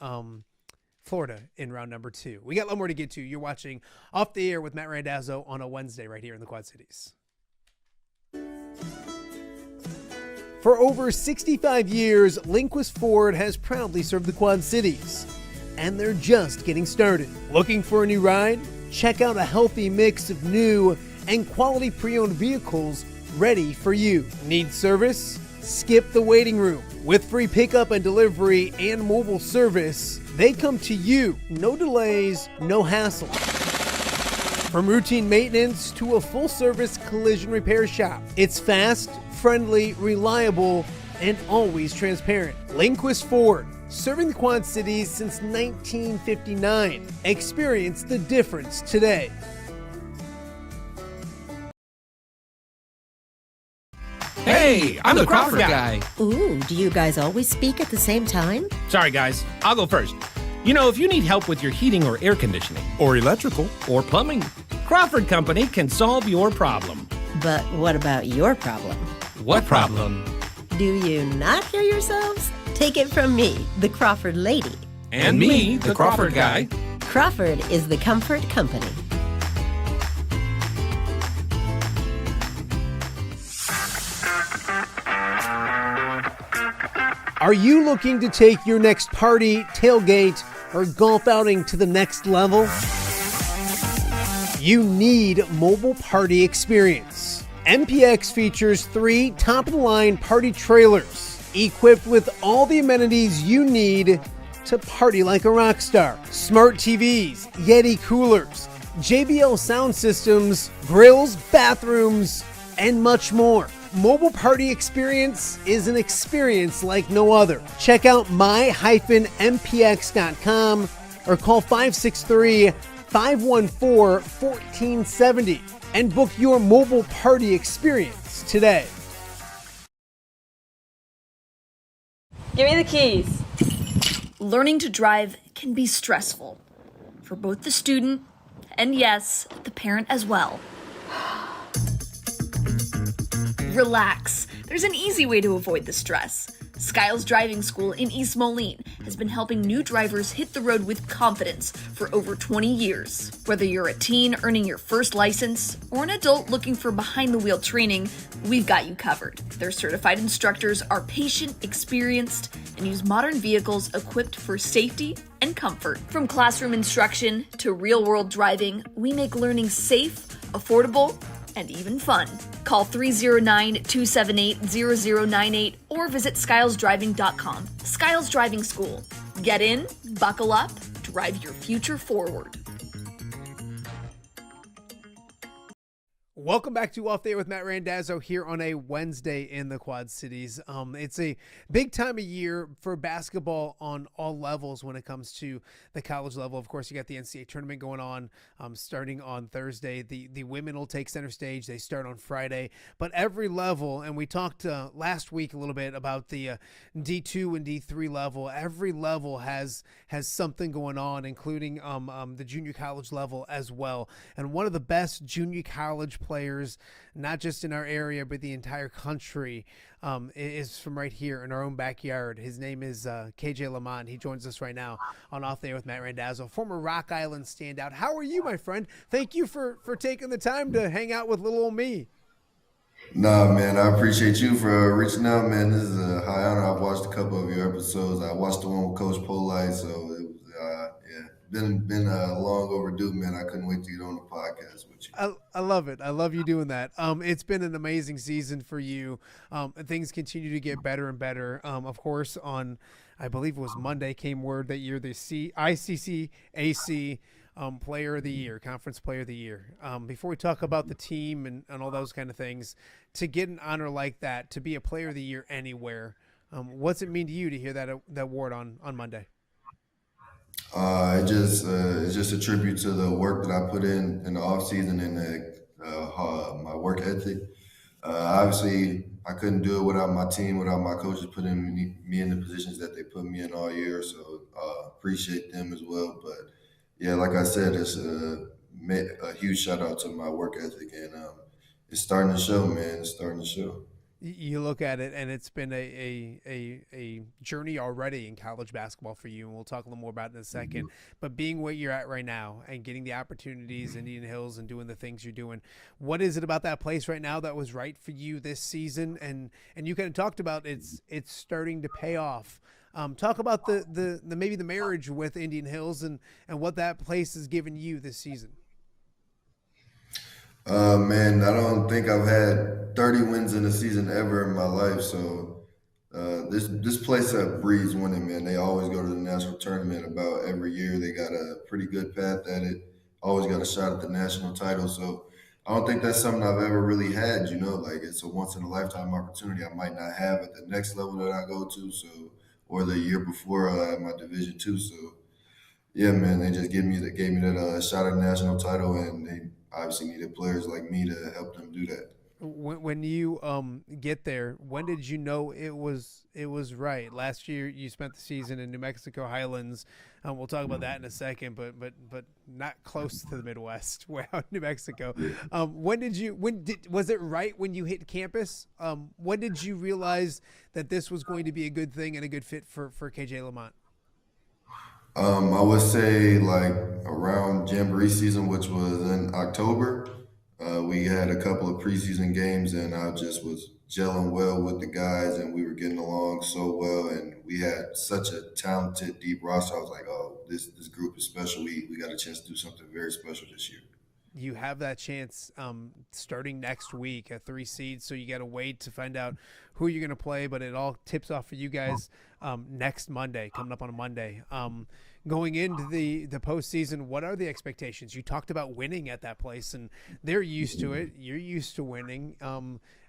Florida in round number 2. We got a lot more to get to. You're watching Off the Air with Matt Randazzo on a Wednesday right here in the Quad Cities. For over 65 years, Lindquist Ford has proudly served the Quad Cities. And they're just getting started. Looking for a new ride? Check out a healthy mix of new and quality pre-owned vehicles ready for you. Need service? Skip the waiting room. With free pickup and delivery and mobile service, they come to you. No delays, no hassle. From routine maintenance to a full-service collision repair shop, it's fast, friendly, reliable, and always transparent. Lindquist Ford, serving the Quad Cities since 1959. Experience the difference today. Hey, I'm the Crawford guy. Ooh, do you guys always speak at the same time? Sorry, guys. I'll go first. You know, if you need help with your heating or air conditioning, or electrical, or plumbing, Crawford Company can solve your problem. But what about your problem? What problem? Do you not hear yourselves? Take it from me, the Crawford lady. And me, the Crawford guy. Crawford is the comfort company. Are you looking to take your next party, tailgate, or golf outing to the next level? You need mobile party experience. MPX features 3 top-of-the-line party trailers equipped with all the amenities you need to party like a rock star. Smart TVs, Yeti coolers, JBL sound systems, grills, bathrooms, and much more. Mobile party experience is an experience like no other. Check out my-mpx.com or call 563-514-1470 and book your mobile party experience today. Give me the keys. Learning to drive can be stressful for both the student and, yes, the parent as well. Relax. There's an easy way to avoid the stress. Skiles Driving School in East Moline has been helping new drivers hit the road with confidence for over 20 years. Whether you're a teen earning your first license or an adult looking for behind-the-wheel training, we've got you covered. Their certified instructors are patient, experienced, and use modern vehicles equipped for safety and comfort. From classroom instruction to real-world driving, we make learning safe, affordable, and even fun. Call 309-278-0098 or visit skylesdriving.com. Skiles Driving School. Get in, buckle up, drive your future forward. Welcome back to Off Day with Matt Randazzo here on a Wednesday in the Quad Cities. It's a big time of year for basketball on all levels when it comes to the college level. Of course, you got the NCAA tournament going on starting on Thursday. The women will take center stage. They start on Friday. But every level, and we talked last week a little bit about the D2 and D3 level. Every level has something going on, including the junior college level as well. And one of the best junior college players, not just in our area, but the entire country, is from right here in our own backyard. His name is K.J. LaMonte. He joins us right now on Off Day with Matt Randazzo, former Rock Island standout. How are you, my friend? Thank you for taking the time to hang out with little old me. Nah, man, I appreciate you for reaching out, man. This is a high honor. I've watched a couple of your episodes. I watched the one with Coach Polite, so it was, been long overdue, man. I couldn't wait to get on the podcast with you. I love it. I love you doing that. It's been an amazing season for you. Things continue to get better and better. Of course, on I believe it was Monday came word that you're the ICCAC Player of the Year, Conference Player of the Year. Before we talk about the team and all those kind of things, to get an honor like that, to be a Player of the Year anywhere, what's it mean to you to hear that award on Monday? It's just a tribute to the work that I put in the off season and my work ethic. Obviously, I couldn't do it without my team, without my coaches putting me in the positions that they put me in all year. So appreciate them as well. But yeah, like I said, it's a huge shout out to my work ethic, and it's starting to show, man. It's starting to show. You look at it, and it's been a journey already in college basketball for you, and we'll talk a little more about it in a second. But being where you're at right now and getting the opportunities in Indian Hills and doing the things you're doing, what is it about that place right now that was right for you this season? And you kind of talked about it's starting to pay off. Talk about the maybe the marriage with Indian Hills and what that place has given you this season. Man, I don't think I've had 30 wins in a season ever in my life. So this place breeds winning, man. They always go to the national tournament about every year. They got a pretty good path at it. Always got a shot at the national title. So I don't think that's something I've ever really had, like it's a once in a lifetime opportunity I might not have at the next level that I go to. So, or the year before at my Division II. So yeah, man, they just gave me that shot at the national title, and they obviously needed players like me to help them do that. When you get there, when did you know it was right? Last year you spent the season in New Mexico Highlands. We'll talk about that in a second, but not close to the Midwest, way out in New Mexico. Was it right when you hit campus? When did you realize that this was going to be a good thing and a good fit for KJ LaMonte? I would say like around Jamboree season, which was in October. We had a couple of preseason games, and I just was gelling well with the guys, and we were getting along so well, and we had such a talented, deep roster. I was like, oh, this group is special. We got a chance to do something very special this year. You have that chance starting next week, a 3 seed, so you got to wait to find out who you're going to play, but it all tips off for you guys next Monday, coming up on a Monday. Going into the postseason, what are the expectations? You talked about winning at that place, and they're used to it. You're used to winning.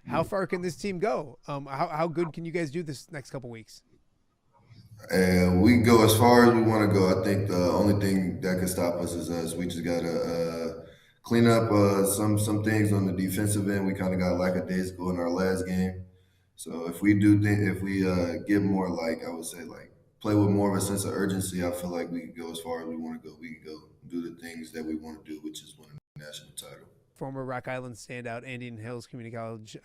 How far can this team go? How good can you guys do this next couple weeks? We can go as far as we want to go. I think the only thing that could stop us is us. We just got to clean up some things on the defensive end. We kind of got lackadaisical in our last game. So if we get more, I would say, play with more of a sense of urgency, I feel like we can go as far as we want to go. We can go do the things that we want to do, which is win a national title. Former Rock Island standout, Indian Hills Community College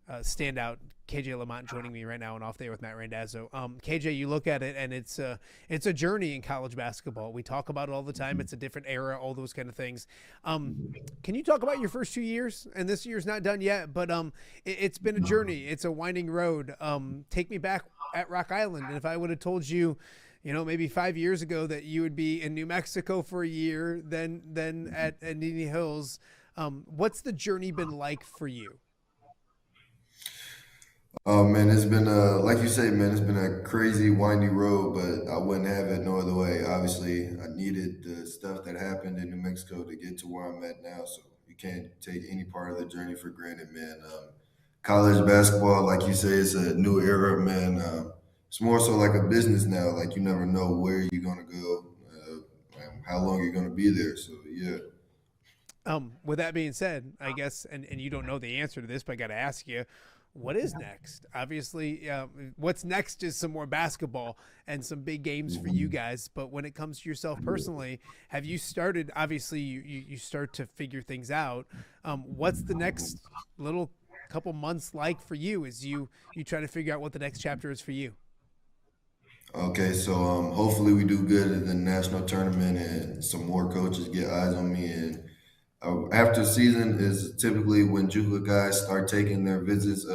standout KJ LaMonte joining me right now and Off There with Matt Randazzo. KJ, you look at it and it's a journey in college basketball. We talk about it all the time. It's a different era, all those kind of things. Can you talk about your first 2 years? And this year's not done yet, but it's been a journey. It's a winding road. Take me back at Rock Island. And if I would have told you, maybe 5 years ago that you would be in New Mexico for a year, then at Indian Hills, what's the journey been like for you? Oh man, it's been like you say, man, it's been a crazy windy road, but I wouldn't have it no other way. Obviously, I needed the stuff that happened in New Mexico to get to where I'm at now. So you can't take any part of the journey for granted, man. College basketball, like you say, it's a new era, man. It's more so like a business now. Like you never know where you're gonna go, and how long you're gonna be there. So yeah. With that being said, I guess, and you don't know the answer to this, but I got to ask you, what is next? Obviously, what's next is some more basketball and some big games for you guys. But when it comes to yourself personally, have you started? Obviously, you start to figure things out. What's the next little couple months like for you as you try to figure out what the next chapter is for you? Okay, so hopefully we do good in the national tournament and some more coaches get eyes on me. And after season is typically when JUCO guys start taking their visits,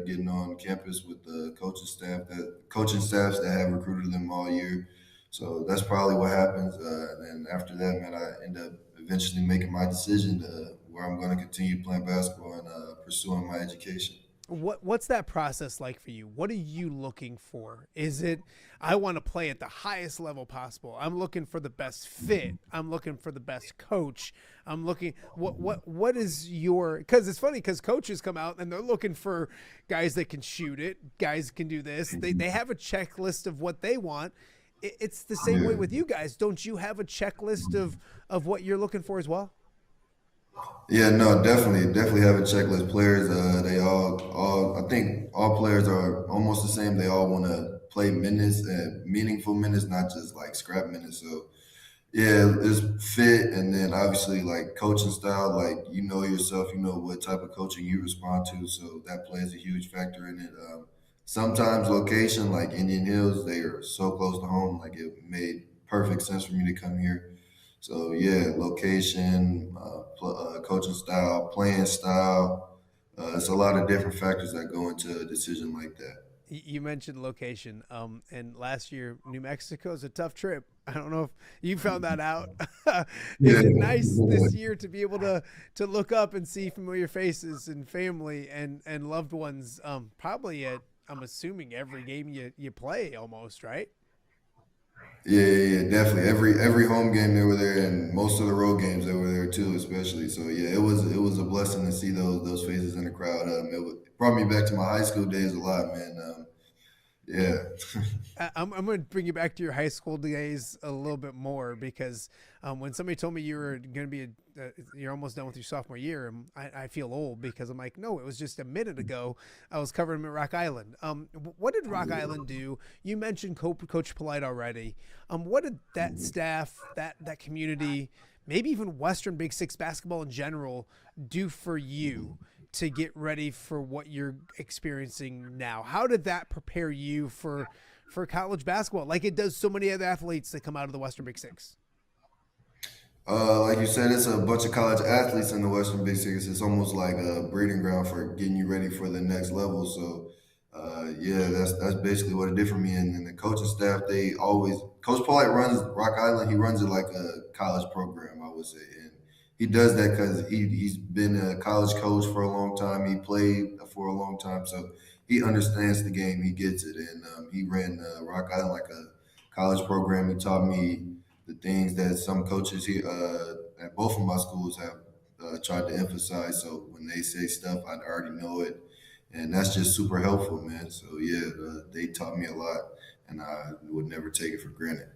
getting on campus with the coaching staffs that have recruited them all year. So that's probably what happens. And after that, man, I end up eventually making my decision where I'm going to continue playing basketball and pursuing my education. What's that process like for you? What are you looking for? Is it, I want to play at the highest level possible? I'm looking for the best fit. I'm looking for the best coach. I'm looking, what is your, because it's funny because coaches come out and they're looking for guys that can shoot it, guys can do this. They have a checklist of what they want. It's the same way with you guys. Don't you have a checklist of what you're looking for as well? Yeah, no, definitely have a checklist. Players, they all, I think all players are almost the same. They all want to play minutes and meaningful minutes, not just like scrap minutes. So, yeah, it's fit, and then obviously like coaching style. Like you know yourself, you know what type of coaching you respond to. So that plays a huge factor in it. Sometimes location, like Indian Hills, they are so close to home. Like it made perfect sense for me to come here. So yeah, location, coaching style, playing style. It's a lot of different factors that go into a decision like that. You mentioned location, and last year New Mexico is a tough trip. I don't know if you found that out. Is it nice this year to be able to look up and see familiar faces and family and loved ones? Probably at, I'm assuming, every game you play almost, right? Yeah, definitely. Every home game they were there, and most of the road games they were there too, especially. So yeah, it was a blessing to see those faces in the crowd. It brought me back to my high school days a lot, man. Yeah. I'm going to bring you back to your high school days a little bit more because when somebody told me you were going to be you're almost done with your sophomore year, I feel old because I'm like, no, it was just a minute ago. I was covering him at Rock Island. What did Rock Island do? You mentioned Coach Polite already. What did that staff, that community, maybe even Western Big Six basketball in general, do for you to get ready for what you're experiencing now? How did that prepare you for college basketball like it does so many other athletes that come out of the Western Big Six? Like you said, it's a bunch of college athletes in the Western Big Six. It's almost like a breeding ground for getting you ready for the next level. So, yeah, that's basically what it did for me. And the coaching staff, Coach Polite runs Rock Island. He runs it like a college program, I would say. And he does that because he's been a college coach for a long time. He played for a long time. So he understands the game. He gets it. And he ran Rock Island like a college program. He taught me the things that some coaches here at both of my schools have tried to emphasize. So when they say stuff, I already know it. And that's just super helpful, man. So, yeah, they taught me a lot, and I would never take it for granted.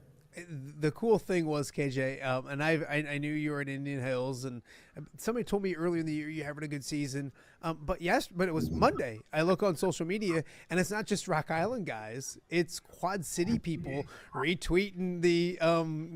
The cool thing was, KJ, and I knew you were at Indian Hills, and somebody told me earlier in the year you're having a good season. But it was Monday. I look on social media, and it's not just Rock Island guys. It's Quad City people retweeting the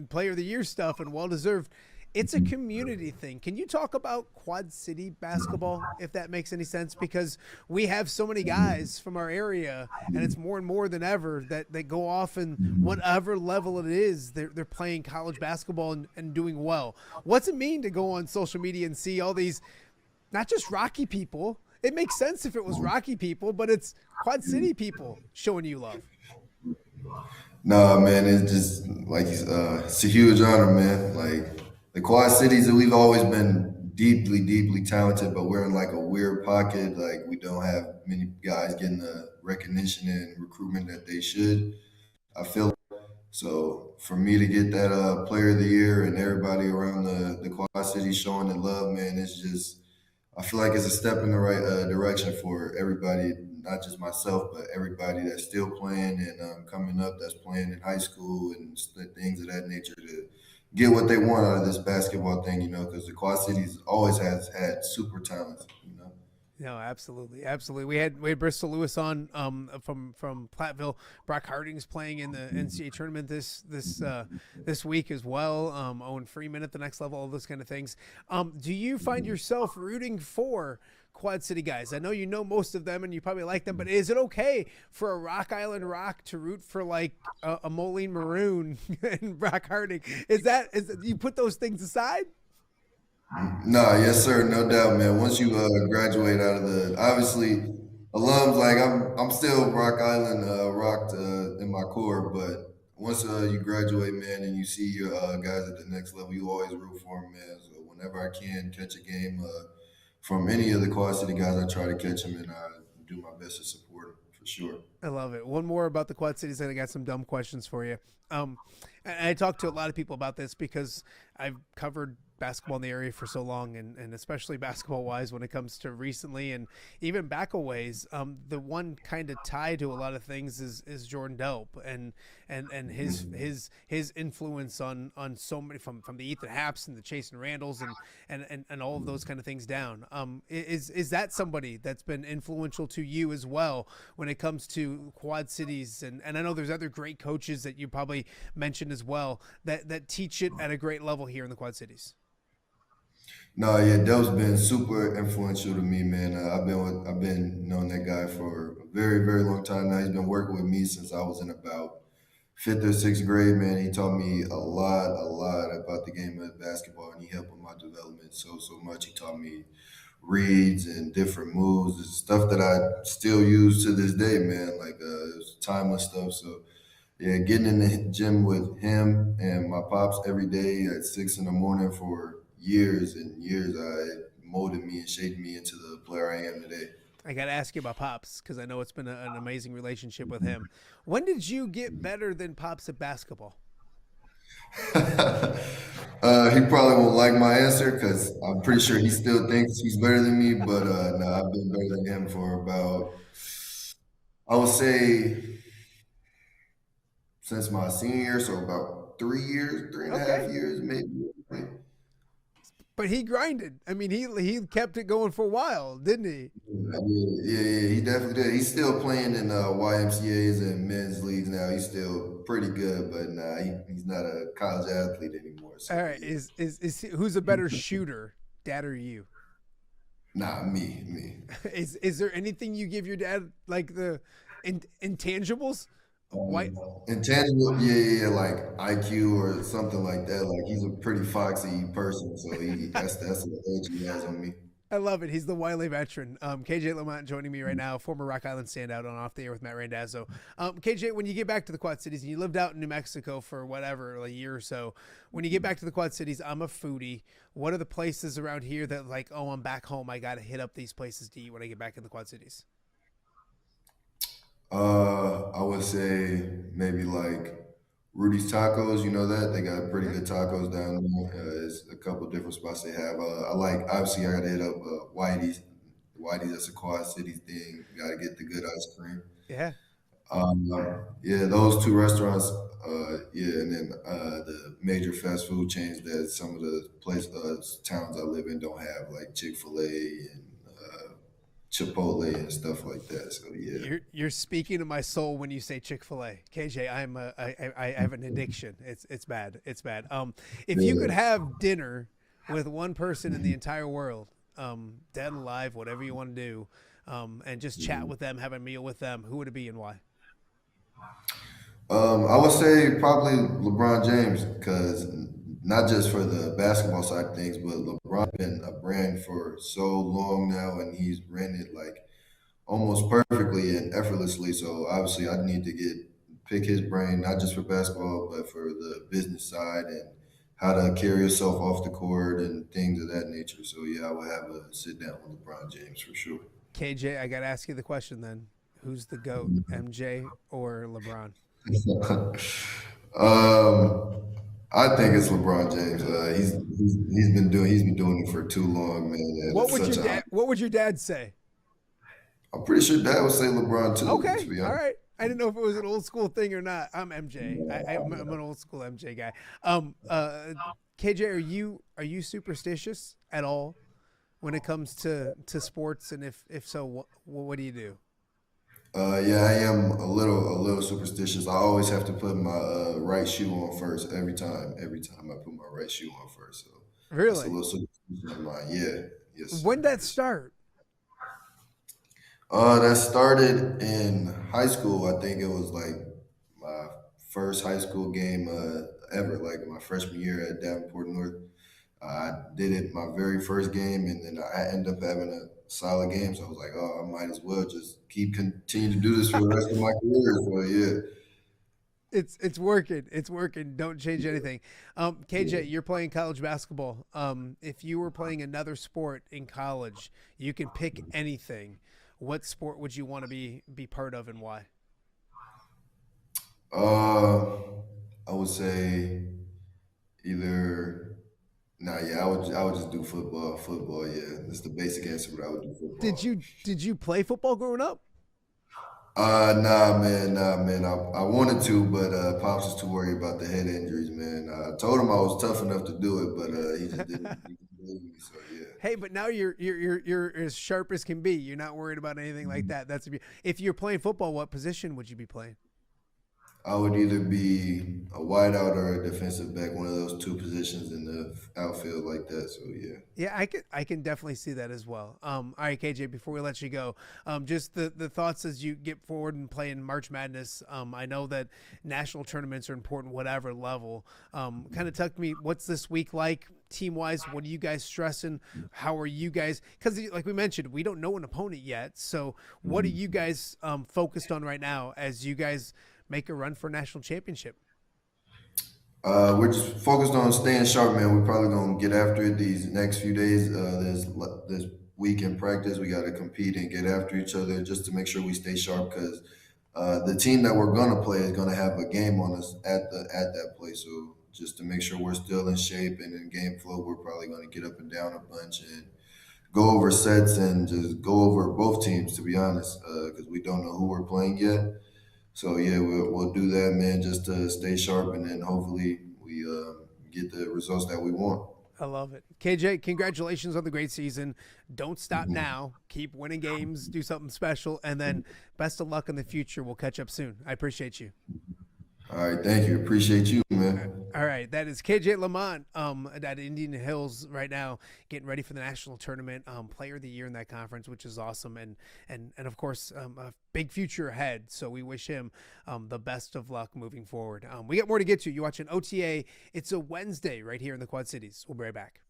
Player of the Year stuff, and well-deserved. It's a community thing. Can you talk about Quad City basketball, if that makes any sense? Because we have so many guys from our area, and it's more and more than ever that they go off and whatever level it is, they're playing college basketball and doing well. What's it mean to go on social media and see all these, not just Rocky people? It makes sense if it was Rocky people, but it's Quad City people showing you love. No, man, it's just like it's a huge honor, man. Like, the Quad Cities, we've always been deeply, deeply talented, but we're in like a weird pocket. Like we don't have many guys getting the recognition and recruitment that they should. I feel So for me to get that Player of the Year and everybody around the Quad Cities showing the love, man, it's just I feel like it's a step in the right direction for everybody, not just myself, but everybody that's still playing and coming up that's playing in high school and things of that nature to get what they want out of this basketball thing, because the Quad Cities always has had super talent. No, absolutely, absolutely. We had Bristol Lewis on from Platteville. Brock Harding's playing in the NCAA tournament this week as well. Owen Freeman at the next level, all those kind of things. Do you find yourself rooting for Quad City guys? I know you know most of them and you probably like them, but is it okay for a Rock Island Rock to root for like a Moline Maroon and Brock Harding? Is you put those things aside? No, yes, sir, no doubt, man. Once you graduate out of obviously alums, like I'm still Rock Island rocked in my core, but once you graduate, man, and you see your guys at the next level, you always root for them, man. So whenever I can catch a game from any of the Quad City guys, I try to catch them and I do my best to support them for sure. I love it. One more about the Quad Cities, and I got some dumb questions for you. And I talked to a lot of people about this because I've covered basketball in the area for so long, and especially basketball wise when it comes to recently and even back a ways. The one kind of tie to a lot of things is Jordan Delp and his influence on so many from the Ethan Happs and the Chase and Randalls and all of those kind of things down. Is that somebody that's been influential to you as well when it comes to Quad Cities? And I know there's other great coaches that you probably mentioned as well that teach it at a great level here in the Quad Cities. No, yeah, Del's been super influential to me, man. I've been knowing that guy for a very, very long time now. He's been working with me since I was in about 5th or 6th grade, man. He taught me a lot about the game of basketball, and he helped with my development so much. He taught me reads and different moves, it's stuff that I still use to this day, man. Like it's timeless stuff. So yeah, getting in the gym with him and my pops every day at 6 in the morning for years and years, it molded me and shaped me into the player I am today. I got to ask you about Pops because I know it's been an amazing relationship with him. When did you get better than Pops at basketball? He probably won't like my answer because I'm pretty sure he still thinks he's better than me, but no, I've been better than him for about, I would say, since my senior year, so about 3 years, 3.5 years, maybe. But he grinded. I mean, he kept it going for a while, didn't he? Yeah, he definitely did. He's still playing in YMCA's and men's leagues now. He's still pretty good, but he's not a college athlete anymore. So, all right, yeah. is who's a better shooter, Dad or you? Nah, me. Is there anything you give your dad, like the intangibles? Intangible, yeah, like IQ or something like that. Like he's a pretty foxy person, so that's the edge he has on me. I love it. He's the wily veteran. KJ LaMonte joining me right now, former Rock Island standout on Off the Air with Matt Randazzo. KJ, when you get back to the Quad Cities, and you lived out in New Mexico for whatever, a year or so, when you get back to the Quad Cities, I'm a foodie. What are the places around here that like, oh, I'm back home, I got to hit up these places to eat when I get back in the Quad Cities? I would say maybe like Rudy's Tacos. You know that they got pretty good tacos down there. There's a couple different spots they have. Obviously I gotta hit up Whitey's. Whitey's, that's a Quad Cities thing. Gotta get the good ice cream. Yeah. Yeah, those two restaurants. Yeah, and then the major fast food chains that some of the towns I live in don't have, like Chick-fil-A and Chipotle and stuff like that. So yeah, you're speaking to my soul when you say Chick-fil-A, KJ. I have an addiction. It's bad. It's bad. If you could have dinner with one person in the entire world, dead, alive, whatever you want to do, and just chat with them, have a meal with them, who would it be and why? I would say probably LeBron James, because not just for the basketball side of things, but LeBron's been a brand for so long now, and he's ran it like almost perfectly and effortlessly. So obviously, I need to pick his brain, not just for basketball, but for the business side and how to carry yourself off the court and things of that nature. So yeah, I would have a sit down with LeBron James for sure. KJ, I got to ask you the question then: who's the GOAT, MJ or LeBron? I think it's LeBron James. He's been doing it for too long, man. And What would your dad say? I'm pretty sure Dad would say LeBron too. Okay, To be all honest. right. I didn't know if it was an old school thing or not. I'm MJ. I'm an old school MJ guy. KJ, are you superstitious at all when it comes to sports? And if so, what do you do? Yeah, I am a little superstitious. I always have to put my right shoe on first every time. Every time I put my right shoe on first. So that's Really? a little superstition of mine. Yeah. Yes. When did that start? That started in high school. I think it was like my first high school game ever, like my freshman year at Davenport North. I did it my very first game, and then I ended up having a solid game. So I was like, oh, I might as well just continue to do this for the rest of my career. So yeah. It's working. It's working. Don't change anything. KJ, you're playing college basketball. If you were playing another sport in college, you can pick anything. What sport would you want to be part of and why? I would say either. I would just do football. Football, yeah. That's the basic answer, but I would do football. Did you play football growing up? Nah, man. I wanted to, but Pops was too worried about the head injuries, man. I told him I was tough enough to do it, but he just didn't believe me. So yeah. Hey, but now you're as sharp as can be. You're not worried about anything like that. If you're playing football, what position would you be playing? I would either be a wideout or a defensive back, one of those two positions in the outfield like that. So yeah. Yeah, I can definitely see that as well. All right, KJ, before we let you go, just the thoughts as you get forward and play in March Madness. I know that national tournaments are important, whatever level. Kind of talk to me, what's this week like team-wise? What are you guys stressing? How are you guys? Because like we mentioned, we don't know an opponent yet. So what are you guys focused on right now as you guys make a run for a national championship? We're just focused on staying sharp, man. We're probably gonna get after it these next few days. This week in practice, we got to compete and get after each other just to make sure we stay sharp. Because the team that we're gonna play is gonna have a game on us at that place. So just to make sure we're still in shape and in game flow, we're probably gonna get up and down a bunch and go over sets and just go over both teams. To be honest, because we don't know who we're playing yet. So yeah, we'll do that, man, just to stay sharp, and then hopefully we get the results that we want. I love it. KJ, congratulations on the great season. Don't stop now. Keep winning games, do something special, and then best of luck in the future. We'll catch up soon. I appreciate you. All right, thank you. Appreciate you, man. All right, that is KJ LaMonte at Indian Hills right now, getting ready for the national tournament, player of the year in that conference, which is awesome, and of course a big future ahead. So we wish him the best of luck moving forward. We got more to get to. You watching OTA? It's a Wednesday right here in the Quad Cities. We'll be right back.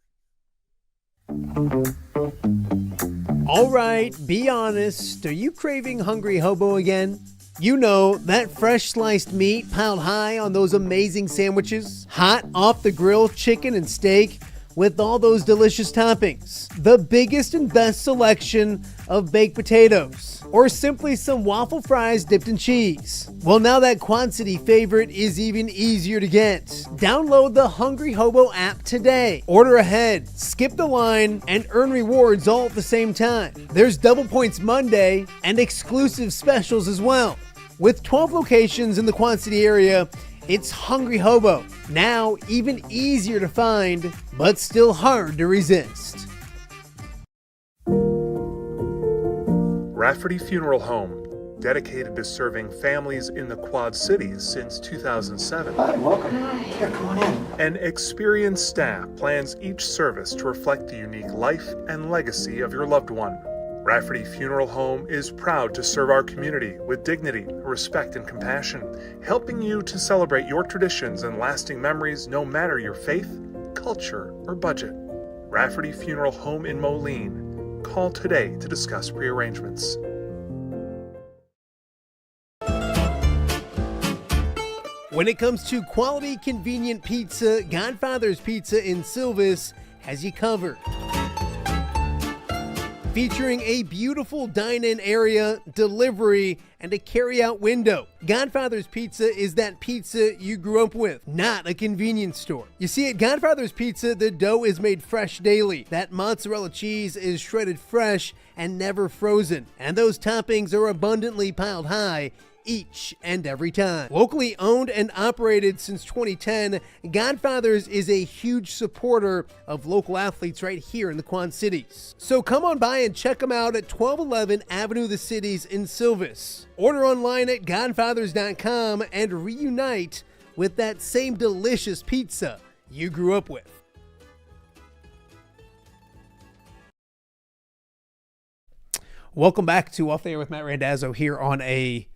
All right, be honest. Are you craving Hungry Hobo again? You know, that fresh sliced meat piled high on those amazing sandwiches, hot off the grill chicken and steak with all those delicious toppings, the biggest and best selection of baked potatoes, or simply some waffle fries dipped in cheese. Well, now that Quad City favorite is even easier to get. Download the Hungry Hobo app today. Order ahead, skip the line, and earn rewards all at the same time. There's Double Points Monday and exclusive specials as well. With 12 locations in the Quad City area, it's Hungry Hobo. Now even easier to find, but still hard to resist. Rafferty Funeral Home, dedicated to serving families in the Quad Cities since 2007. Hi, welcome. Hi. Here, come on in. An experienced staff plans each service to reflect the unique life and legacy of your loved one. Rafferty Funeral Home is proud to serve our community with dignity, respect, and compassion, helping you to celebrate your traditions and lasting memories no matter your faith, culture, or budget. Rafferty Funeral Home in Moline. Call today to discuss prearrangements. When it comes to quality, convenient pizza, Godfather's Pizza in Silvis has you covered. featuring a beautiful dine-in area, delivery, and a carry-out window. Godfather's Pizza is that pizza you grew up with, not a convenience store. You see, at Godfather's Pizza, the dough is made fresh daily. That mozzarella cheese is shredded fresh and never frozen. And those toppings are abundantly piled high each and every time. Locally owned and operated since 2010, Godfather's is a huge supporter of local athletes right here in the Quad Cities. So come on by and check them out at 1211 Avenue of the Cities in Silvis. Order online at godfathers.com and reunite with that same delicious pizza you grew up with. Welcome back to Off the Air with Matt Randazzo here on a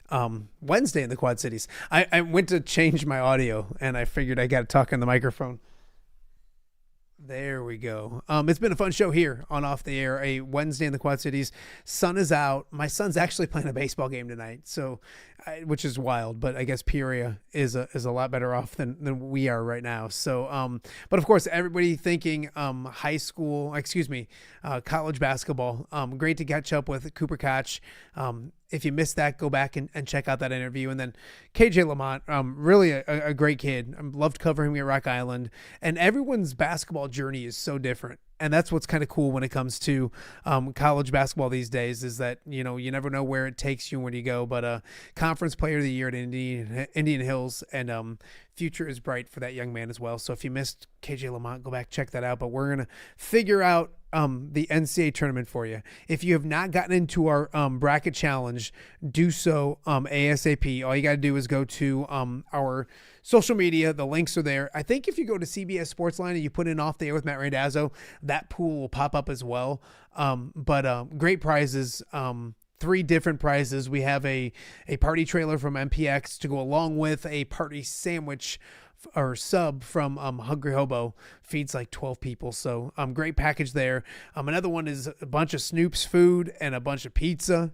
Wednesday in the Quad Cities. I went to change my audio and I figured I got to talk in the microphone. There we go. It's been a fun show here on Off the Air, a Wednesday in the Quad Cities. Sun is out. My son's actually playing a baseball game tonight, so which is wild, but I guess Peoria is a lot better off than we are right now. So, but of course, everybody thinking college basketball. Great to catch up with Cooper Koch. If you missed that, go back and check out that interview. And then K.J. LaMonte, really a great kid. I loved covering him at Rock Island. And everyone's basketball journey is so different. And that's what's kind of cool when it comes to college basketball these days, is that, you never know where it takes you when you go. But Conference Player of the Year at Indian Hills, and future is bright for that young man as well. So if you missed K.J. LaMonte, go back, check that out. But we're going to figure out the NCAA tournament for you. If you have not gotten into our bracket challenge, do so ASAP. All you got to do is go to our social media. The links are there. I think if you go to CBS Sportsline and you put in Off the Air with Matt Randazzo, that pool will pop up as well. But great prizes. 3 different prizes. We have a party trailer from MPX to go along with a party sandwich or sub from Hungry Hobo. Feeds like 12 people. So great package there. Another one is a bunch of Snoop's food and a bunch of pizza.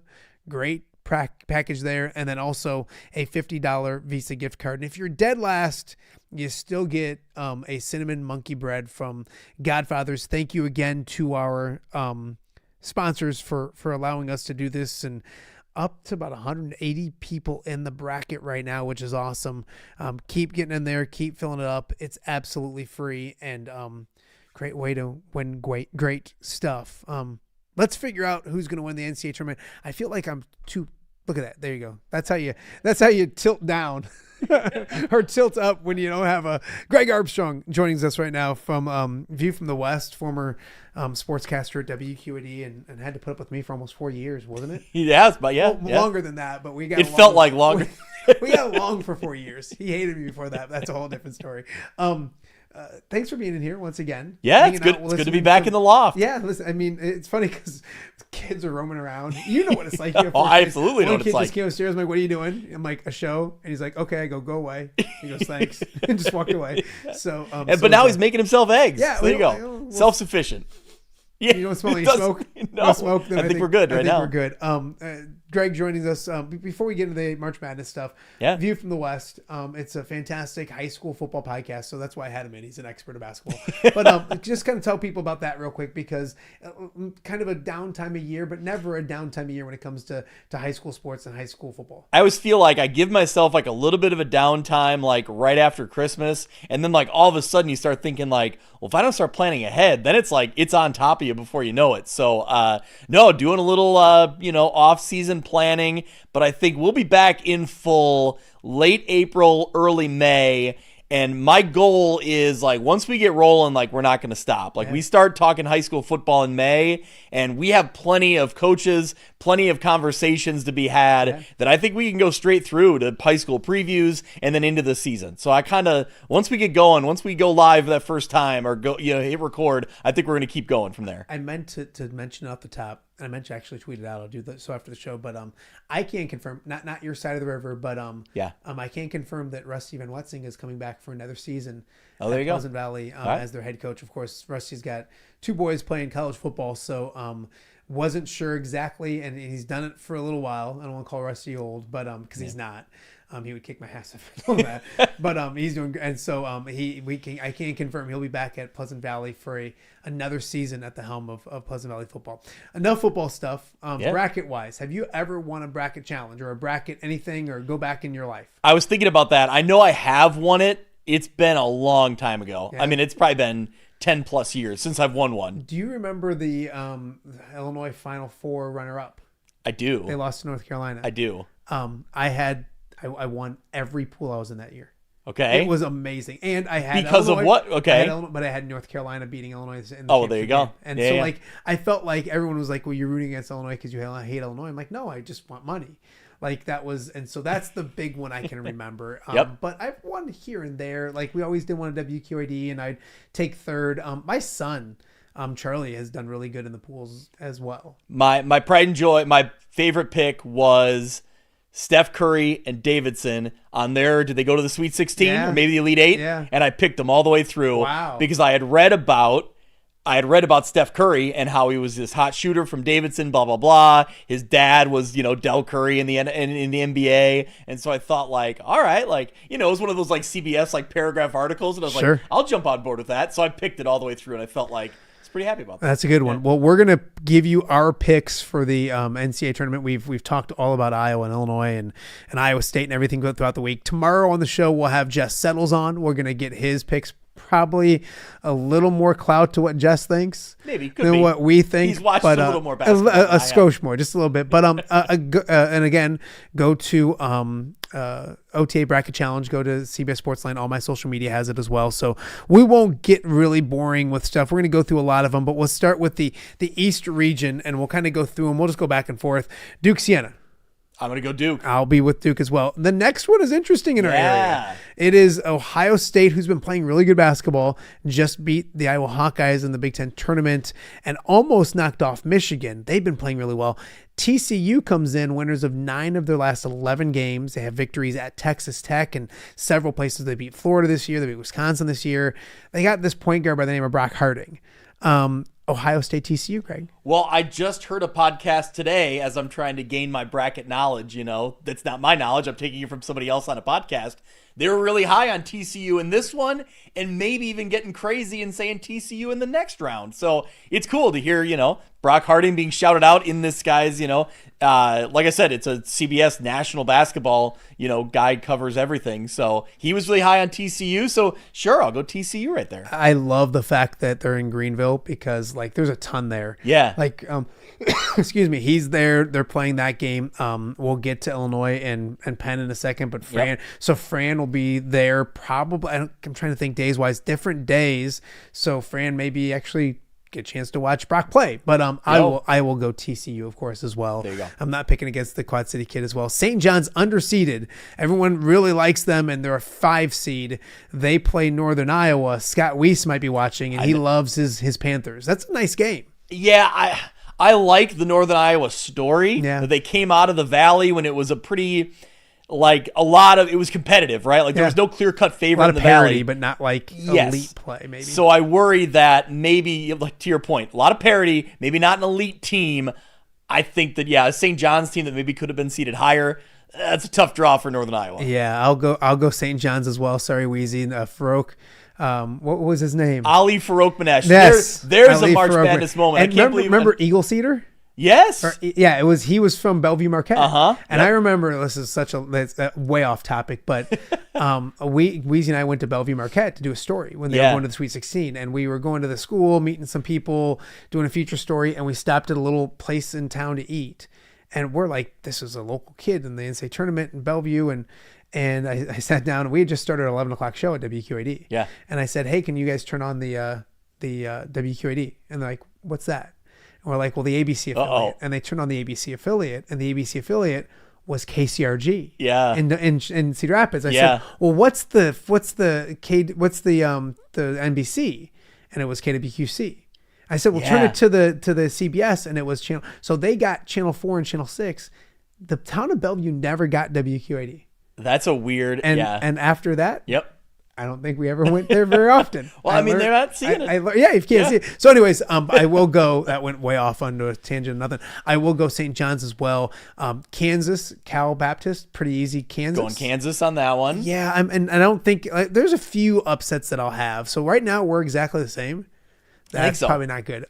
Great package there. And then also a $50 Visa gift card. And if you're dead last, you still get a cinnamon monkey bread from Godfather's. Thank you again to our sponsors for allowing us to do this, and up to about 180 people in the bracket right now, which is awesome. Keep getting in there, keep filling it up. It's absolutely free, and great way to win great stuff. Let's figure out who's going to win the NCAA tournament. I feel like I'm too. Look at that. There you go. That's how you tilt down or tilt up when you don't have a Greg Armstrong joining us right now from View from the West, former sportscaster at WQAD, and had to put up with me for almost 4 years, wasn't it? Yes, but yeah, longer than that. But we got. It felt like longer. We got along for 4 years. He hated me before that. That's a whole different story. Thanks for being in here once again. Yeah, it's good. It's good to be back in the loft. Yeah, listen. I mean, it's funny because kids are roaming around. You know what it's like. I absolutely know what it's like. One kid just came upstairs. I'm like, "What are you doing?" I'm like, "A show." And he's like, "Okay." I go away. He goes, "Thanks," and just walked away. So, but now he's making himself eggs. Yeah, there you go. Self-sufficient. Yeah, you don't smell any smoke? No, smoke, then I think we're good right now. I think we're good. Greg joining us. Before we get into the March Madness stuff, View from the West. It's a fantastic high school football podcast, so that's why I had him in. He's an expert of basketball. But just kind of tell people about that real quick, because kind of a downtime of year, but never a downtime of year when it comes to high school sports and high school football. I always feel like I give myself like a little bit of a downtime, like right after Christmas, and then like all of a sudden you start thinking like, well, if I don't start planning ahead, then it's like it's on top of you before you know it. So no, doing a little off-season planning, but I think we'll be back in full late April, early May. And my goal is like once we get rolling, like we're not going to stop. Like we start talking high school football in May, and we have plenty of coaches, plenty of conversations to be had that I think we can go straight through to high school previews and then into the season. So I kind of once we get going, once we go live that first time or go hit record, I think we're going to keep going from there. I meant to mention off the top. I meant to actually tweet it out. I'll do that so after the show. But I can confirm, not your side of the river, but I can confirm that Rusty Van Wetzing is coming back for another season at Pleasant Valley as their head coach. Of course, Rusty's got 2 boys playing college football, so Wasn't sure exactly, and he's done it for a little while. I don't want to call Rusty old, but because he's not. He would kick my ass if I told him that. But he's doing, and so I can confirm he'll be back at Pleasant Valley for another season at the helm of Pleasant Valley football. Enough football stuff. Bracket wise, have you ever won a bracket challenge or a bracket anything or go back in your life? I was thinking about that. I know I have won it. It's been a long time ago. Yeah. I mean, it's probably been 10 plus years since I've won one. Do you remember the Illinois Final Four runner up? I do. They lost to North Carolina. I do. I won every pool I was in that year. Okay. It was amazing. And I had because Illinois, of what? Okay. But I had North Carolina beating Illinois in the there you go. game. And so like I felt like everyone was like, well, you're rooting against Illinois because you hate Illinois. I'm like, no, I just want money. Like that was, and so that's the big one I can remember. But I've won here and there. Like we always did one at WQAD and I'd take third. My son, Charlie, has done really good in the pools as well. My pride and joy, my favorite pick was Steph Curry and Davidson on there. Did they go to the Sweet 16 or maybe the Elite 8? Yeah. And I picked them all the way through. Wow. Because I had read about Steph Curry and how he was this hot shooter from Davidson, blah, blah, blah. His dad was, Del Curry in the NBA. And so I thought like, all right, like, it was one of those like CBS like paragraph articles. And I was like, I'll jump on board with that. So I picked it all the way through and I felt like, pretty happy about that. That's a good one. Well, we're gonna give you our picks for the NCAA tournament. We've talked all about Iowa and Illinois and Iowa State and everything throughout the week. Tomorrow on the show we'll have Jess Settles on. We're gonna get his picks. Probably a little more clout to what Jess thinks than what we think. He's watched a little more basketball. A skosh more, just a little bit. But and again, go to OTA Bracket Challenge. Go to CBS Sportsline. All my social media has it as well. So we won't get really boring with stuff. We're going to go through a lot of them, but we'll start with the East region, and we'll kind of go through them. We'll just go back and forth. Duke Siena. I'm going to go Duke. I'll be with Duke as well. The next one is interesting in our area. It is Ohio State, who's been playing really good basketball, just beat the Iowa Hawkeyes in the Big Ten tournament and almost knocked off Michigan. They've been playing really well. TCU comes in, winners of 9 of their last 11 games. They have victories at Texas Tech and several places. They beat Florida this year. They beat Wisconsin this year. They got this point guard by the name of Brock Harding. Ohio State TCU, Craig. Well, I just heard a podcast today as I'm trying to gain my bracket knowledge. That's not my knowledge. I'm taking it from somebody else on a podcast. They were really high on TCU in this one and maybe even getting crazy and saying TCU in the next round. So it's cool to hear, Brock Harding being shouted out in this guy's, like I said, it's a CBS national basketball, guy covers everything. So he was really high on TCU. So sure, I'll go TCU right there. I love the fact that they're in Greenville because there's a ton there. Yeah. Excuse me. He's there. They're playing that game. We'll get to Illinois and Penn in a second, but Fran will be there probably. I'm trying to think days wise, different days. So Fran maybe actually get a chance to watch Brock play, but I will go TCU of course as well. There you go. I'm not picking against the Quad City kid as well. St. John's underseeded. Everyone really likes them and they're a 5 seed. They play Northern Iowa. Scott Weiss might be watching and he loves his Panthers. That's a nice game. Yeah, I like the Northern Iowa story. Yeah. They came out of the Valley when it was a pretty it was competitive, right? There was no clear-cut favorite in the parity, Valley. But not elite play, maybe. So I worry that maybe, to your point, a lot of parity, maybe not an elite team. I think that, a St. John's team that maybe could have been seated higher, that's a tough draw for Northern Iowa. Yeah, I'll go St. John's as well. Sorry, Wheezy. Farouk. What was his name? Ali Farouk-Manesh. Yes. There's Ali a March Madness moment. And I can't believe Remember Eagle Cedar? Yes. He was from Bellevue Marquette. And I remember, this is that's way off topic, but Weezy and I went to Bellevue Marquette to do a story when they were going to the Sweet 16. And we were going to the school, meeting some people, doing a feature story, and we stopped at a little place in town to eat. And we're like, this is a local kid in the NCAA tournament in Bellevue. And I sat down, and we had just started an 11 o'clock show at WQAD. Yeah. And I said, hey, can you guys turn on the WQAD? And they're like, what's that? And we're like, well, the ABC affiliate. And they turned on the ABC affiliate, and the ABC affiliate was KCRG. Yeah. In Cedar Rapids. I said, well, what's the NBC? And it was KWQC. I said, well, turn it to the CBS, and it was channel. So they got Channel 4 and Channel 6. The town of Bellevue never got WQAD. That's a weird, And after that, I don't think we ever went there very often. Well, I mean, they're not seeing it. Yeah, you can't see it. So anyways, I will go. That went way off onto a tangent. Nothing. I will go St. John's as well. Kansas, Cal Baptist, pretty easy. Kansas. Going Kansas on that one. Yeah, and I don't think there's a few upsets that I'll have. So right now we're exactly the same. That's probably not good.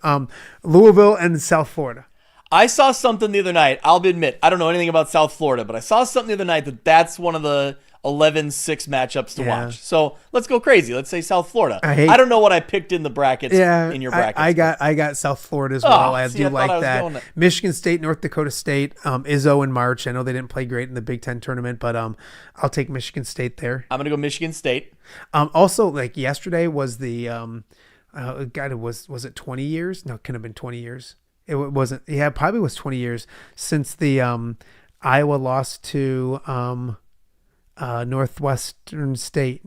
Louisville and South Florida. I saw something the other night. I'll admit, I don't know anything about South Florida, but I saw something the other night that's one of the 11-6 matchups to watch. So let's go crazy. Let's say South Florida. I don't know what I picked in the brackets. In your brackets. I got South Florida as well. I do like that. Michigan State, North Dakota State, Izzo in March. I know they didn't play great in the Big Ten tournament, but I'll take Michigan State there. I'm gonna go Michigan State. Also, like yesterday was the God, was it 20 years? No, it couldn't have been 20 years. It wasn't. Yeah, it probably was 20 years since the Iowa lost to Northwestern State.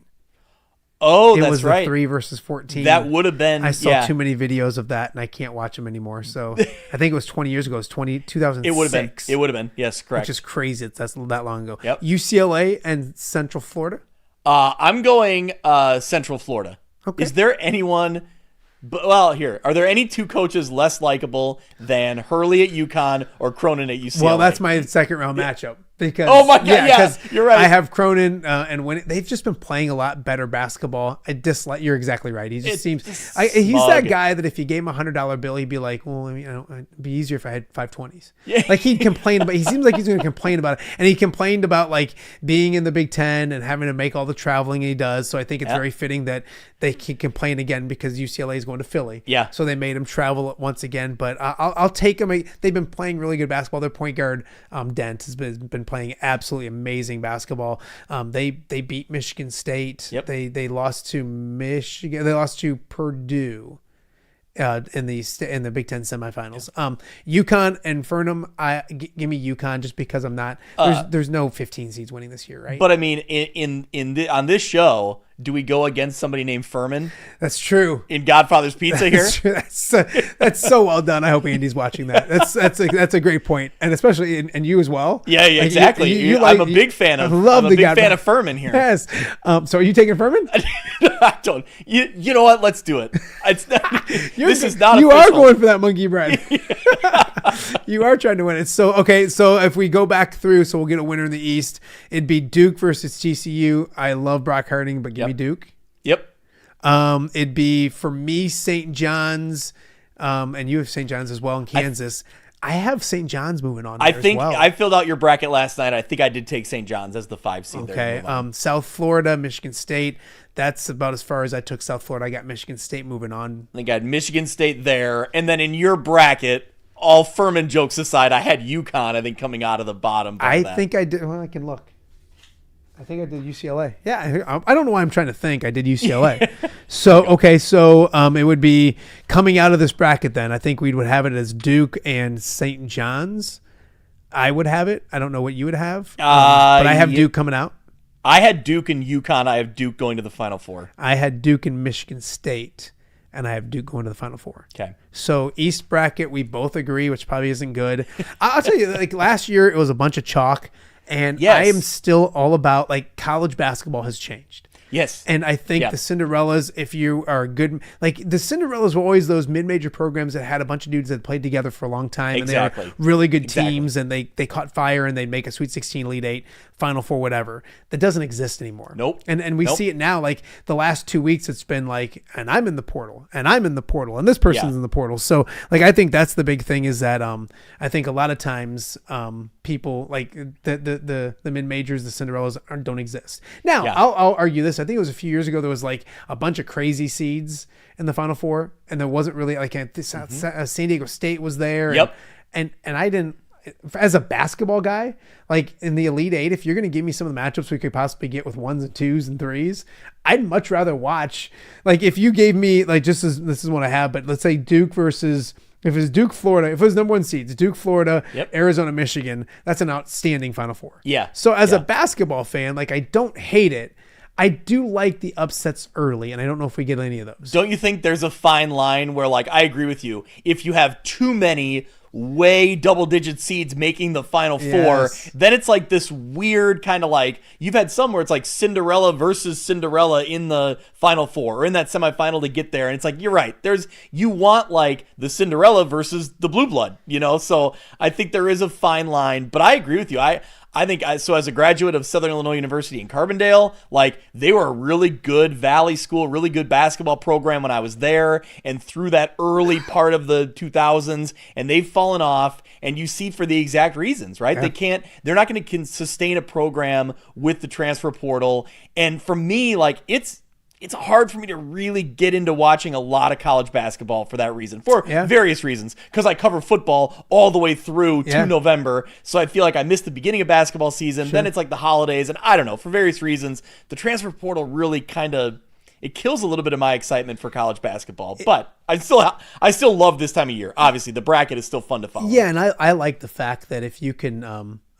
Oh, that's right. It was 3 versus 14. That would have been. I saw too many videos of that, and I can't watch them anymore. So I think it was 20 years ago. It was 2006. It would have been. Yes, correct. Which is crazy. That's that long ago. Yep. UCLA and Central Florida. I'm going Central Florida. Okay. Is there anyone? Well, here, are there any two coaches less likable than Hurley at UConn or Cronin at UCLA? Well, that's my second round matchup. Because you're right. I have Cronin and when they've just been playing a lot better basketball. I dislike. You're exactly right. He just seems. He's that guy that if you gave him $100 bill, he'd be like, "Well, I mean, it'd be easier if I had 520s." Yeah. Like he'd complain about. He seems like he's going to complain about it, and he complained about like being in the Big Ten and having to make all the traveling he does. So I think it's very fitting that they can complain again because UCLA is going to Philly. Yeah. So they made him travel once again, but I'll take him. They've been playing really good basketball. Their point guard Dent has been playing absolutely amazing basketball. They beat Michigan State. Yep. They lost to Michigan. They lost to Purdue in the Big Ten semifinals. UConn and Furnham. Give me UConn just because I'm not. There's no 15 seeds winning this year, right? But I mean, on this show, do we go against somebody named Furman? That's true. In Godfather's Pizza here? That's so well done. I hope Andy's watching that. That's a great point, and especially and you as well. Yeah, exactly. I'm a big fan of. I'm a big fan of Furman here. Yes. So are you taking Furman? I don't. You know what? Let's do it. It's not, this is not. You official. are going for that monkey bread. You are trying to win it. So okay. So if we go back through, so we'll get a winner in the East. It'd be Duke versus TCU. I love Brock Harding, but give me Duke. Yep. It'd be for me St. John's, and you have St. John's as well in Kansas. I have St. John's moving on. I think I filled out your bracket last night. I think I did take St. John's as the 5 seed. Okay. South Florida, Michigan State. That's about as far as I took South Florida. I got Michigan State moving on. I think I had Michigan State there, and then in your bracket, all Furman jokes aside, I had UConn. I think coming out of the bottom. I think I did. Well, I can look. I think I did UCLA. Yeah, I don't know why I'm trying to think. I did UCLA. So it would be coming out of this bracket then. I think we would have it as Duke and St. John's. I would have it. I don't know what you would have. But I have Duke coming out. I had Duke and UConn. I have Duke going to the Final Four. I had Duke and Michigan State, and I have Duke going to the Final Four. Okay. So East bracket, we both agree, which probably isn't good. I'll tell you, like last year, it was a bunch of chalk. And I am still all about, like, college basketball has changed. Yes. And I think the Cinderellas, if you are good, like the Cinderellas were always those mid-major programs that had a bunch of dudes that played together for a long time. Exactly. And they were really good teams, and they caught fire, and they'd make a Sweet 16, Elite 8, Final Four, whatever. That doesn't exist anymore. Nope. And we see it now, like the last 2 weeks, it's been like, and I'm in the portal, and I'm in the portal, and this person's in the portal. So, like, I think that's the big thing is that I think a lot of times people, like the mid-majors, the Cinderellas don't exist. Now, I'll argue this. I think it was a few years ago, there was like a bunch of crazy seeds in the Final Four, and there wasn't really like San Diego State was there. Yep. And I didn't, as a basketball guy, like in the Elite 8, if you're going to give me some of the matchups we could possibly get with 1s and 2s and 3s, I'd much rather watch, like if you gave me like this is what I have, but let's say Duke versus, if it's Duke, Florida, if it was number 1 seeds, Duke, Florida, Arizona, Michigan, that's an outstanding Final Four. Yeah. So as a basketball fan, like I don't hate it. I do like the upsets early, and I don't know if we get any of those. Don't you think there's a fine line where, like, I agree with you. If you have too many way double-digit seeds making the Final Four. Yes. Then it's like this weird kind of like, you've had some where it's like Cinderella versus Cinderella in the Final Four or in that semifinal to get there. And it's like, you're right. You want like the Cinderella versus the blue blood, So I think there is a fine line, but I agree with you. I think so as a graduate of Southern Illinois University in Carbondale, like they were a really good Valley school, really good basketball program when I was there and through that early part of the 2000s, and they've fallen off, and you see for the exact reasons, right? Yeah. They're not going to sustain a program with the transfer portal. And for me, like it's hard for me to really get into watching a lot of college basketball for that reason, for various reasons, because I cover football all the way through to November. So I feel like I missed the beginning of basketball season. Then it's like the holidays, and I don't know, for various reasons, the transfer portal really it kills a little bit of my excitement for college basketball. But I still love this time of year. Obviously, the bracket is still fun to follow. Yeah, and I like the fact that if you can,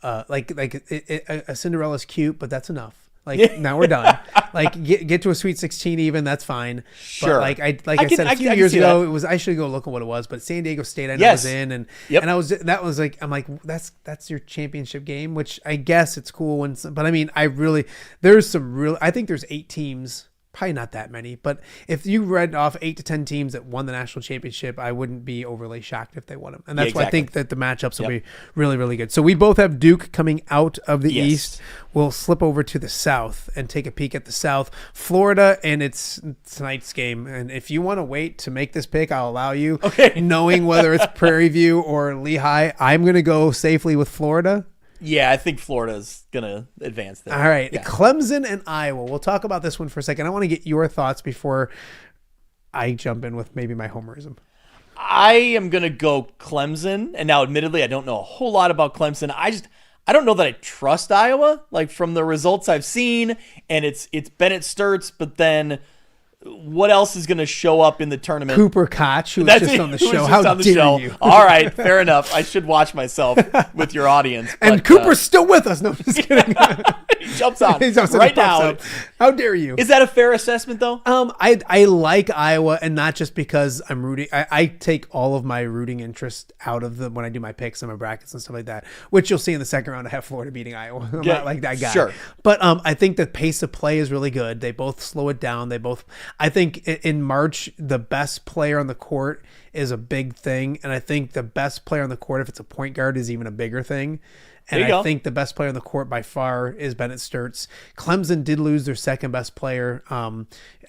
a Cinderella's cute, but that's enough. Like now we're done. Like get to a Sweet 16 even, that's fine. Sure. But I said a few years ago, it was, I should go look at what it was, but San Diego State I know was in, and I'm like that's your championship game, which I guess it's cool but I mean I think there's 8 teams. Probably not that many, but if you read off 8 to 10 teams that won the national championship, I wouldn't be overly shocked if they won them. And that's why I think that the matchups will be really, really good. So we both have Duke coming out of the East. We'll slip over to the South and take a peek at the South. Florida, and it's tonight's game. And if you want to wait to make this pick, I'll allow you. Okay. Knowing whether it's Prairie View or Lehigh, I'm going to go safely with Florida. Yeah, I think Florida's going to advance there. All right. Yeah. Clemson and Iowa. We'll talk about this one for a second. I want to get your thoughts before I jump in with maybe my homerism. I am going to go Clemson. And now, admittedly, I don't know a whole lot about Clemson. I don't know that I trust Iowa, like from the results I've seen. And it's Bennett Sturts, but then what else is going to show up in the tournament? Cooper Koch, who was just on the show. How dare you? All right, fair enough. I should watch myself with your audience. And Cooper's still with us. No, I'm just kidding. He jumps on right now. How dare you? Is that a fair assessment, though? I like Iowa, and not just because I'm rooting. I take all of my rooting interest out of when I do my picks and my brackets and stuff like that, which you'll see in the second round. I have Florida beating Iowa. I'm not like that guy. Sure. But I think the pace of play is really good. They both slow it down. I think in March, the best player on the court is a big thing. And I think the best player on the court, if it's a point guard, is even a bigger thing. And I think the best player on the court by far is Bennett Sturts. Clemson did lose their second best player,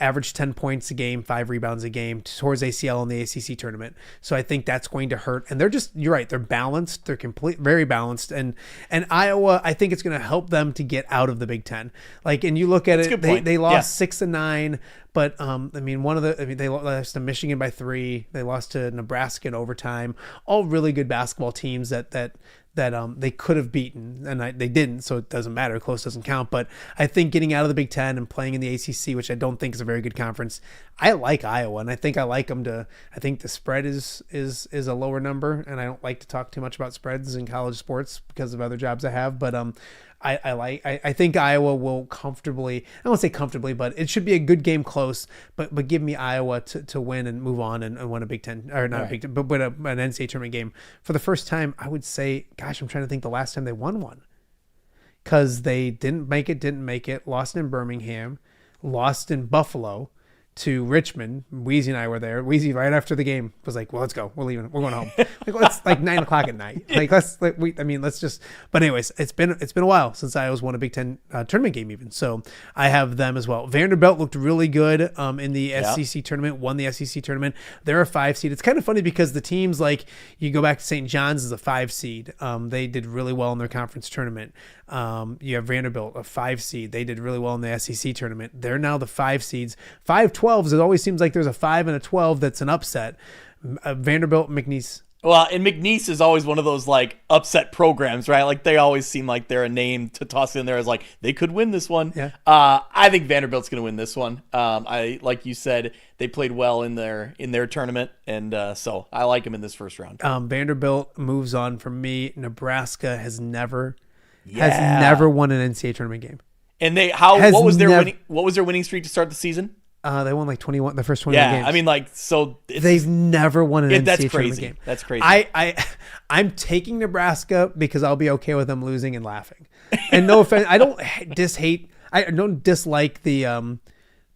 averaged 10 points a game, 5 rebounds a game, towards ACL in the ACC tournament. So I think that's going to hurt. And you're right, they're balanced. They're very balanced. And Iowa, I think it's going to help them to get out of the Big Ten. Like, and you look at they lost 6-9. But they lost to Michigan by 3. They lost to Nebraska in overtime. All really good basketball teams that they could have beaten, and they didn't. So it doesn't matter. Close doesn't count. But I think getting out of the Big Ten and playing in the ACC, which I don't think is a very good conference, I like Iowa, and I think I like them to. I think the spread is a lower number, and I don't like to talk too much about spreads in college sports because of other jobs I have. But I think Iowa will comfortably, I won't say comfortably, but it should be a good game close, but give me Iowa to win and move on and win a Big Ten, or not a Big Ten, but win an NCAA tournament game for the first time. I would say, gosh, I'm trying to think the last time they won one, because they didn't make it, lost in Birmingham, lost in Buffalo to Richmond. Wheezy and I were there. Wheezy right after the game was like, "Well, let's go. We're leaving. We're going home." It's like 9:00 at night. Let's just. But anyways, it's been a while since Iowa's won a Big Ten tournament game even. So I have them as well. Vanderbilt looked really good in the SEC tournament. Won the SEC tournament. They're a 5 seed. It's kind of funny because the teams, like, you go back to St. John's as a 5 seed. They did really well in their conference tournament. You have Vanderbilt, a 5 seed. They did really well in the SEC tournament. They're now the 5 seeds. 5-12s. It always seems like there's a 5 and a 12 that's an upset. Vanderbilt, McNeese. Well, and McNeese is always one of those like upset programs, right? Like they always seem like they're a name to toss in there as like they could win this one. Yeah. I think Vanderbilt's going to win this one. I like you said, they played well in their tournament, and so I like them in this first round. Vanderbilt moves on from me. Nebraska has never won an NCAA tournament game. And what was their winning streak to start the season? They won like 21, the first 21 games. I mean, like, so they've never won an NCAA tournament game. That's crazy. I'm taking Nebraska because I'll be okay with them losing and laughing. And no offense, I don't dislike the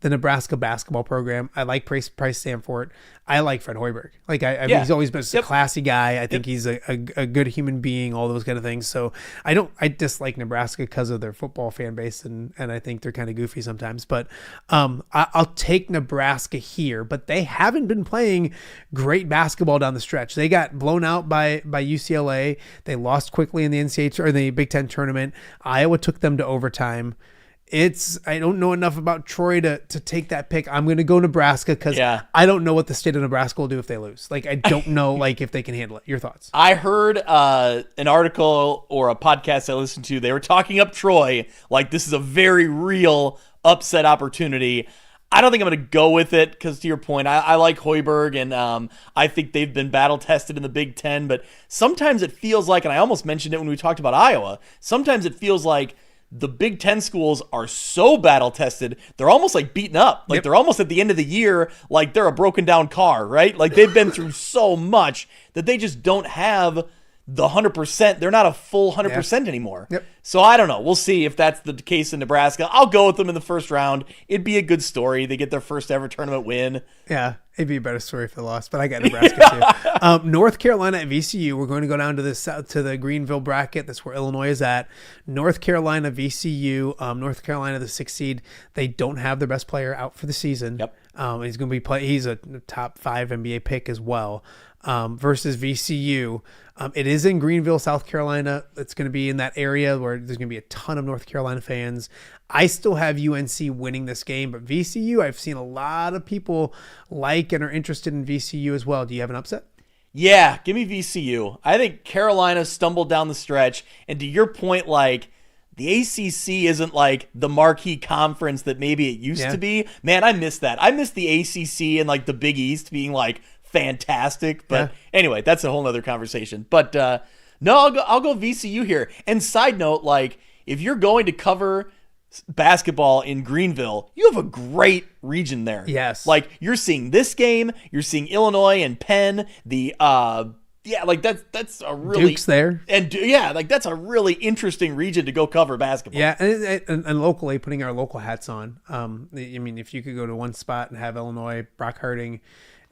Nebraska basketball program. I like Price Sanford. I like Fred Hoiberg. Like I mean, he's always been a classy guy. I think he's a good human being, all those kind of things. So I dislike Nebraska because of their football fan base, and I think they're kind of goofy sometimes. But I'll take Nebraska here. But they haven't been playing great basketball down the stretch. They got blown out by UCLA. They lost quickly in the NCAA or the Big Ten tournament. Iowa took them to overtime. I don't know enough about Troy to take that pick. I'm going to go Nebraska because I don't know what the state of Nebraska will do if they lose. Like, I don't know if they can handle it. Your thoughts? I heard an article or a podcast I listened to. They were talking up Troy like this is a very real upset opportunity. I don't think I'm going to go with it because, to your point, I like Hoiberg, and I think they've been battle-tested in the Big Ten. But sometimes it feels like, and I almost mentioned it when we talked about Iowa, sometimes it feels like the Big Ten schools are so battle-tested, they're almost like beaten up. Like they're almost at the end of the year, like they're a broken-down car, right? Like they've been through so much that they just don't have the 100%. They're not a full 100% anymore. So I don't know. We'll see if that's the case in Nebraska. I'll go with them in the first round. It'd be a good story. They get their first ever tournament win. Yeah, it'd be a better story if they lost, but I got Nebraska too. North Carolina at VCU. We're going to go down to the Greenville bracket. That's where Illinois is at. North Carolina, VCU. North Carolina, the 6th seed. They don't have their best player out for the season. He's going to be He's a top 5 NBA pick as well. Versus VCU. It is in Greenville, South Carolina. It's going to be in that area where there's going to be a ton of North Carolina fans. I still have UNC winning this game, but VCU, I've seen a lot of people like and are interested in VCU as well. Do you have an upset? Yeah, give me VCU. I think Carolina stumbled down the stretch, and to your point, like, the ACC isn't like the marquee conference that maybe it used to be. Man, I miss that. I miss the ACC and like the Big East being like fantastic. But anyway, that's a whole nother conversation. But no, I'll go VCU here. And side note, like if you're going to cover basketball in Greenville, you have a great region there. Yes. Like you're seeing this game, you're seeing Illinois and Penn, like that's a really Duke's there, and like that's a really interesting region to go cover basketball. Yeah, and locally, putting our local hats on. I mean, if you could go to one spot and have Illinois, Brock Harding,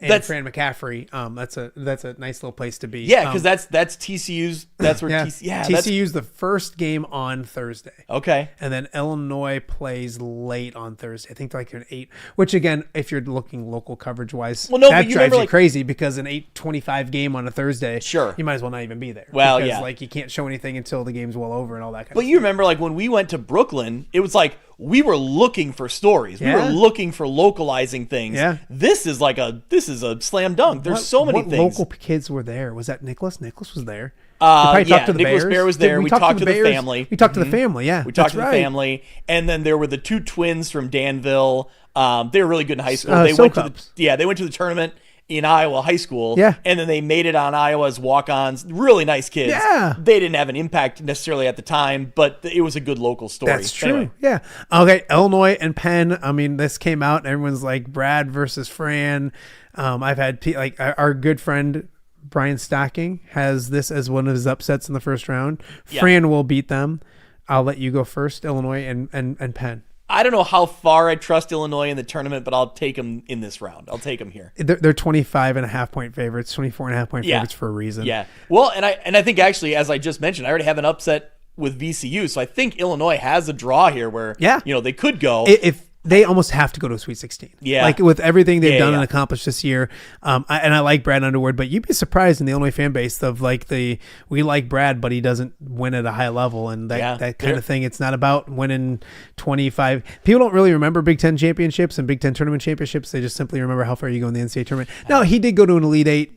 and Fran McCaffrey, that's a nice little place to be. Yeah, because that's TCU's. That's where TCU's the first game on Thursday. Okay, and then Illinois plays late on Thursday. I think they're like an 8. Which again, if you're looking local coverage wise, that drives you crazy because an 8:25 game on a Thursday, you might as well not even be there. Well, because, like you can't show anything until the game's well over and all that kind of stuff. But you remember, like when we went to Brooklyn, it was like we were looking for stories. We were looking for localizing things. Yeah. This is a slam dunk. There's so many things. What local kids were there? Was that Nicholas? Nicholas was there. Nicholas Bear was there. We talked to the family. We talked to the family, yeah. We talked to the family. And then there were the 2 twins from Danville. They were really good in high school. They went to the tournament in Iowa high school. Yeah. And then they made it on Iowa's walk-ons. Really nice kids. Yeah. They didn't have an impact necessarily at the time, but it was a good local story. That's true. Anyway. Yeah. Okay. Illinois and Penn. I mean, this came out and everyone's like Brad versus Fran. I've had like our good friend Brian Stocking has this as one of his upsets in the first round. Yeah. Fran will beat them. I'll let you go first, Illinois and Penn. I don't know how far I trust Illinois in the tournament, but I'll take them in this round. I'll take them here. They're 25.5 point favorites, 24.5 point favorites for a reason. Yeah. Well, and I think actually, as I just mentioned, I already have an upset with VCU, so I think Illinois has a draw here where they could go. If they almost have to go to a Sweet 16. Yeah. Like with everything they've done and accomplished this year. I like Brad Underwood, but you'd be surprised in the Illinois fan base of like we like Brad, but he doesn't win at a high level and that kind of thing. It's not about winning 25. People don't really remember Big Ten championships and Big Ten tournament championships. They just simply remember how far you go in the NCAA tournament. Now, he did go to an Elite 8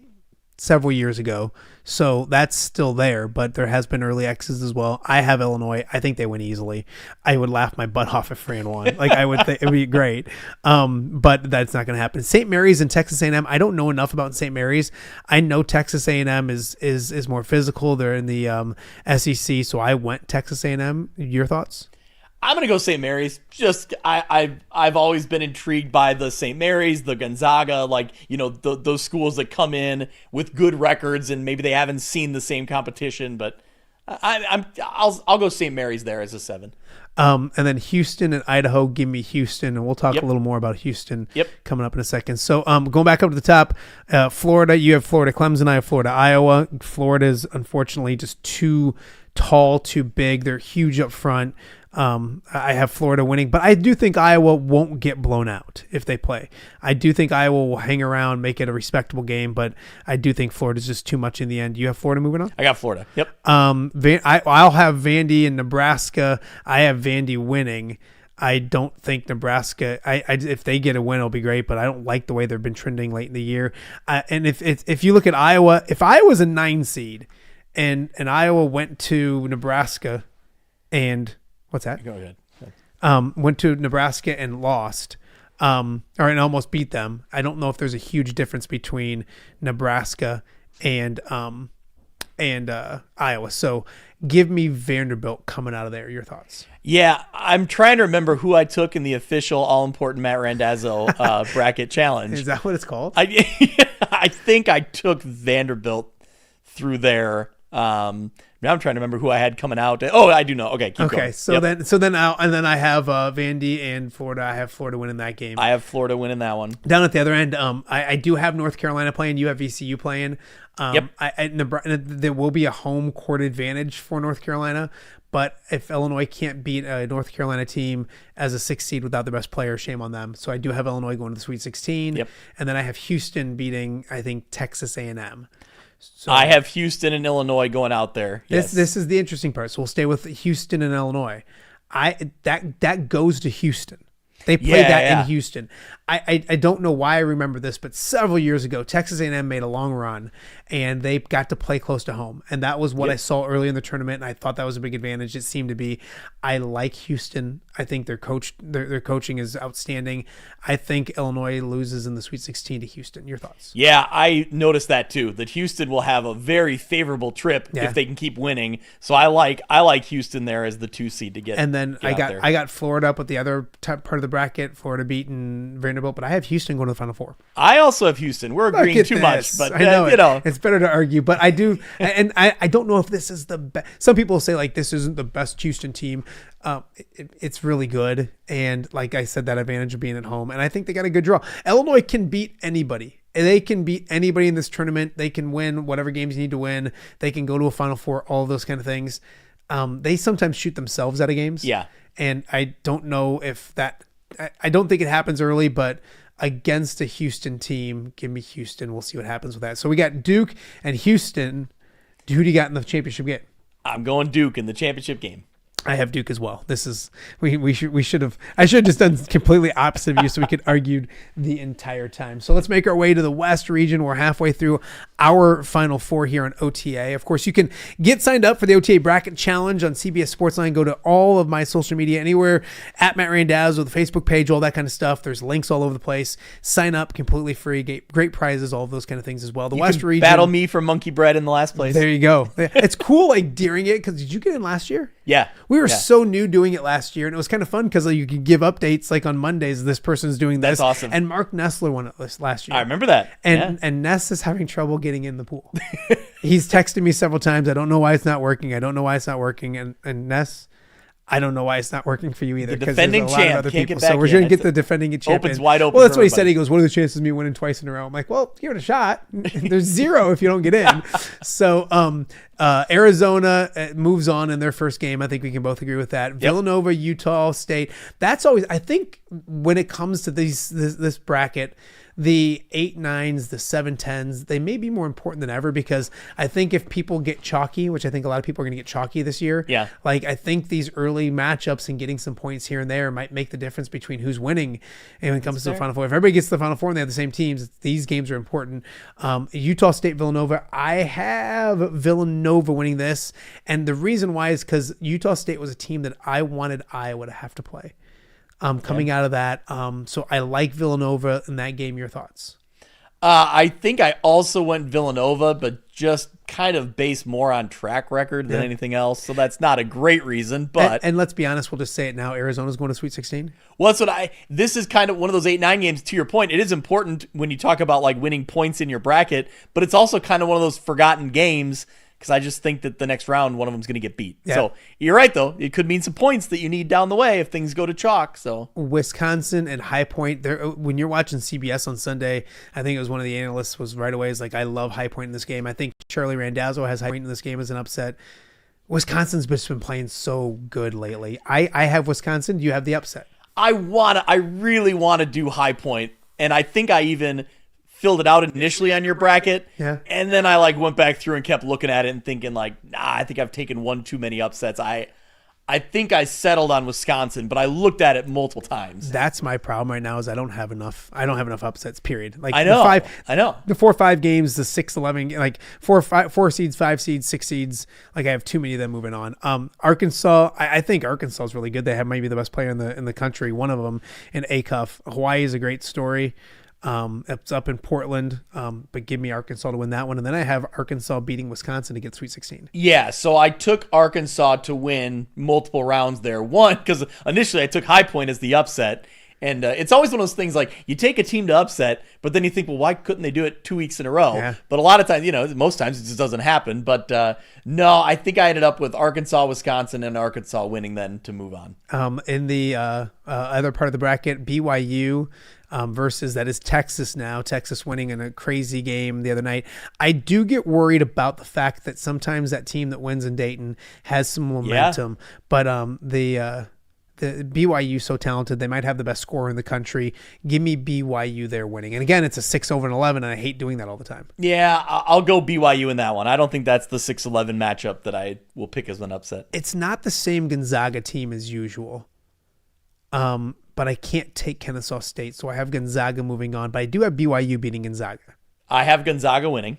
several years ago, so that's still there, but there has been early X's as well. I have Illinois. I think they win easily. I would laugh my butt off if Fran won. Like I would think it would be great, but that's not going to happen. St. Mary's and Texas A&M. I don't know enough about St. Mary's. I know Texas A&M is more physical. They're in the SEC, so I went Texas A&M. Your thoughts? I'm gonna go St. Mary's. Just I've always been intrigued by the St. Mary's, the Gonzaga, those schools that come in with good records and maybe they haven't seen the same competition, but I'll go St. Mary's there as a 7. And then Houston and Idaho. Give me Houston, and we'll talk a little more about Houston coming up in a second. So going back up to the top, Florida. You have Florida Clemson. I have Florida Iowa. Florida is unfortunately just too tall, too big. They're huge up front. I have Florida winning, but I do think Iowa won't get blown out if they play. I do think Iowa will hang around, make it a respectable game, but I do think Florida's just too much in the end. You have Florida moving on? I got Florida. Yep. I'll have Vandy and Nebraska. I have Vandy winning. I don't think Nebraska. If they get a win, it'll be great, but I don't like the way they've been trending late in the year. And if you look at Iowa, if Iowa's a 9 seed, and Iowa went to Nebraska, and what's that? Go ahead. Went to Nebraska and lost, and almost beat them. I don't know if there's a huge difference between Nebraska and Iowa. So give me Vanderbilt coming out of there. Your thoughts? Yeah, I'm trying to remember who I took in the official all-important Matt Randazzo bracket challenge. Is that what it's called? I think I took Vanderbilt through there. Now I'm trying to remember who I had coming out. Oh, I do know. Okay, keep going. So then I have Vandy and Florida. I have Florida winning that game. I have Florida winning that one. Down at the other end, I do have North Carolina playing. You have VCU playing. There will be a home court advantage for North Carolina, but if Illinois can't beat a North Carolina team as a 6 seed without the best player, shame on them. So I do have Illinois going to the Sweet 16. Yep. And then I have Houston beating, I think, Texas A&M. So I have Houston and Illinois going out there. Yes. This is the interesting part. So we'll stay with Houston and Illinois. That goes to Houston. They played in Houston. I don't know why I remember this, but several years ago, Texas A&M made a long run, and they got to play close to home. And that was what I saw early in the tournament, and I thought that was a big advantage. It seemed to be. I like Houston. I think their coaching is outstanding. I think Illinois loses in the Sweet 16 to Houston. Your thoughts? Yeah, I noticed that too, that Houston will have a very favorable trip if they can keep winning. So I like Houston there as the 2 seed to get. And then I got Florida up with the other part of the bracket, Florida beating Vanderbilt, but I have Houston going to the Final Four. I also have Houston. We're agreeing too much, but I know it's better to argue. But I do, and I don't know if this is the best. Some people say like this isn't the best Houston team. It's really good, and like I said, that advantage of being at home, and I think they got a good draw. Illinois can beat anybody. They can beat anybody in this tournament. They can win whatever games you need to win. They can go to a Final Four. All of those kind of things. They sometimes shoot themselves out of games. Yeah, and I don't know if that. I don't think it happens early, but against a Houston team, give me Houston. We'll see what happens with that. So we got Duke and Houston. Who do you got in the championship game? I'm going Duke in the championship game. I have Duke as well. This is I should have just done completely opposite of you so we could argue the entire time. So let's make our way to the West region. We're halfway through our Final Four here on OTA. Of course, you can get signed up for the OTA Bracket Challenge on CBS Sportsline. Go to all of my social media, anywhere at Matt Randazzo, the Facebook page, all that kind of stuff. There's links all over the place. Sign up, completely free. Great prizes, all of those kind of things as well. The West region. Battle me for monkey bread in the last place. There you go. It's cool, like during it, because did you get in last year? Yeah. We were so new doing it last year, and it was kind of fun because you could give updates like on Mondays. This person's doing this. That's awesome. And Mark Nessler won it last year. I remember that. And Ness is having trouble getting in the pool. He's texted me several times. I don't know why it's not working. And Ness, I don't know why it's not working for you either. The defending champ can't get back. So we're going to get the defending champ. Opens wide open. Well, that's what he said. He goes, "What are the chances of me winning twice in a row?" I'm like, "Well, give it a shot. There's 0 if you don't get in." So Arizona moves on in their first game. I think we can both agree with that. Villanova, Utah State. That's always, I think, when it comes to this bracket, the 8-9s, the 7-10s, they may be more important than ever because I think if people get chalky, which I think a lot of people are going to get chalky this year, like I think these early matchups and getting some points here and there might make the difference between who's winning. And when it comes to the Final Four, if everybody gets to the Final Four and they have the same teams, these games are important. Utah State, Villanova, I have Villanova winning this. And the reason why is because Utah State was a team that I wanted Iowa to have to play. Coming out of that. So I like Villanova in that game. Your thoughts? I think I also went Villanova, but just kind of based more on track record than anything else. So that's not a great reason, but. And let's be honest, we'll just say it now. Arizona's going to Sweet 16. Well, this is kind of one of those 8-9 games, to your point. It is important when you talk about like winning points in your bracket, but it's also kind of one of those forgotten games because I just think that the next round, one of them's going to get beat. Yeah. So you're right, though. It could mean some points that you need down the way if things go to chalk. So Wisconsin and High Point, when you're watching CBS on Sunday, I think it was one of the analysts was right away is like, I love High Point in this game. I think Charlie Randazzo has High Point in this game as an upset. Wisconsin's just been playing so good lately. I have Wisconsin. You have the upset. I really want to do High Point, and I think I even filled it out initially on your bracket. Yeah. And then I like went back through and kept looking at it and thinking like, I think I've taken one too many upsets. I think I settled on Wisconsin, but I looked at it multiple times. That's my problem right now is I don't have enough upsets, period. Like I know. The 4 or 5 games, the 6, 11, like 4 seeds, 5 seeds, 6 seeds. Like I have too many of them moving on. Arkansas, I think Arkansas is really good. They have maybe the best player in the country, one of them in Acuff. Hawaii is a great story. It's up in Portland, but give me Arkansas to win that one. And then I have Arkansas beating Wisconsin to get Sweet 16. Yeah, so I took Arkansas to win multiple rounds there. One, because initially I took High Point as the upset. And it's always one of those things like you take a team to upset, but then you think, well, why couldn't they do it 2 weeks in a row? Yeah. But a lot of times, most times it just doesn't happen. But no, I think I ended up with Arkansas, Wisconsin, and Arkansas winning then to move on. In the other part of the bracket, BYU versus that is Texas now. Texas winning in a crazy game the other night. I do get worried about the fact that sometimes that team that wins in Dayton has some momentum, but the BYU so talented. They might have the best scorer in the country. Give me BYU there winning. And again, it's a 6-11, and I hate doing that all the time. Yeah, I'll go BYU in that one. I don't think that's the 6-11 matchup that I will pick as an upset. It's not the same Gonzaga team as usual. But I can't take Kennesaw State, so I have Gonzaga moving on. But I do have BYU beating Gonzaga. I have Gonzaga winning,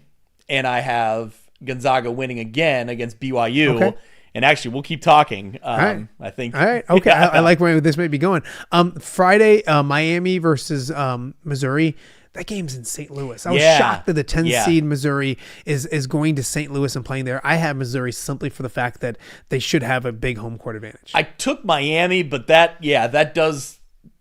and I have Gonzaga winning again against BYU. Okay. And actually, we'll keep talking. All right. I think. All right. Okay. I like where this may be going. Friday, Miami versus Missouri. That game's in St. Louis. I was shocked that the 10 seed Missouri is going to St. Louis and playing there. I have Missouri simply for the fact that they should have a big home court advantage. I took Miami, but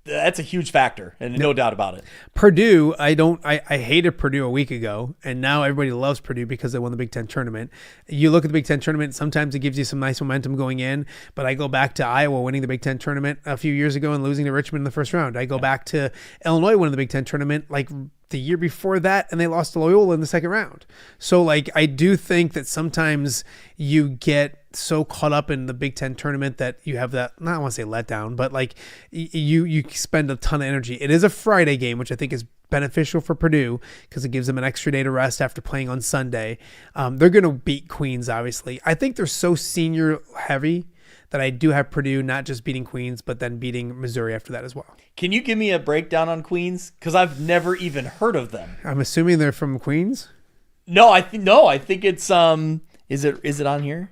that's a huge factor, and no doubt about it. Purdue, I hated Purdue a week ago, and now everybody loves Purdue because they won the Big Ten tournament. You look at the Big Ten tournament, sometimes it gives you some nice momentum going in, but I go back to Iowa winning the Big Ten tournament a few years ago and losing to Richmond in the first round. I go back to Illinois winning the Big Ten tournament like the year before that, and they lost to Loyola in the second round. So like I do think that sometimes you get so caught up in the Big Ten tournament that you have that, not I want to say letdown, but like you spend a ton of energy. It is a Friday game, which I think is beneficial for Purdue because it gives them an extra day to rest after playing on Sunday. They're going to beat Queens, obviously. I think they're so senior heavy that I do have Purdue not just beating Queens, but then beating Missouri after that as well. Can you give me a breakdown on Queens? Because I've never even heard of them. I'm assuming they're from Queens. No, I think it's Is it on here?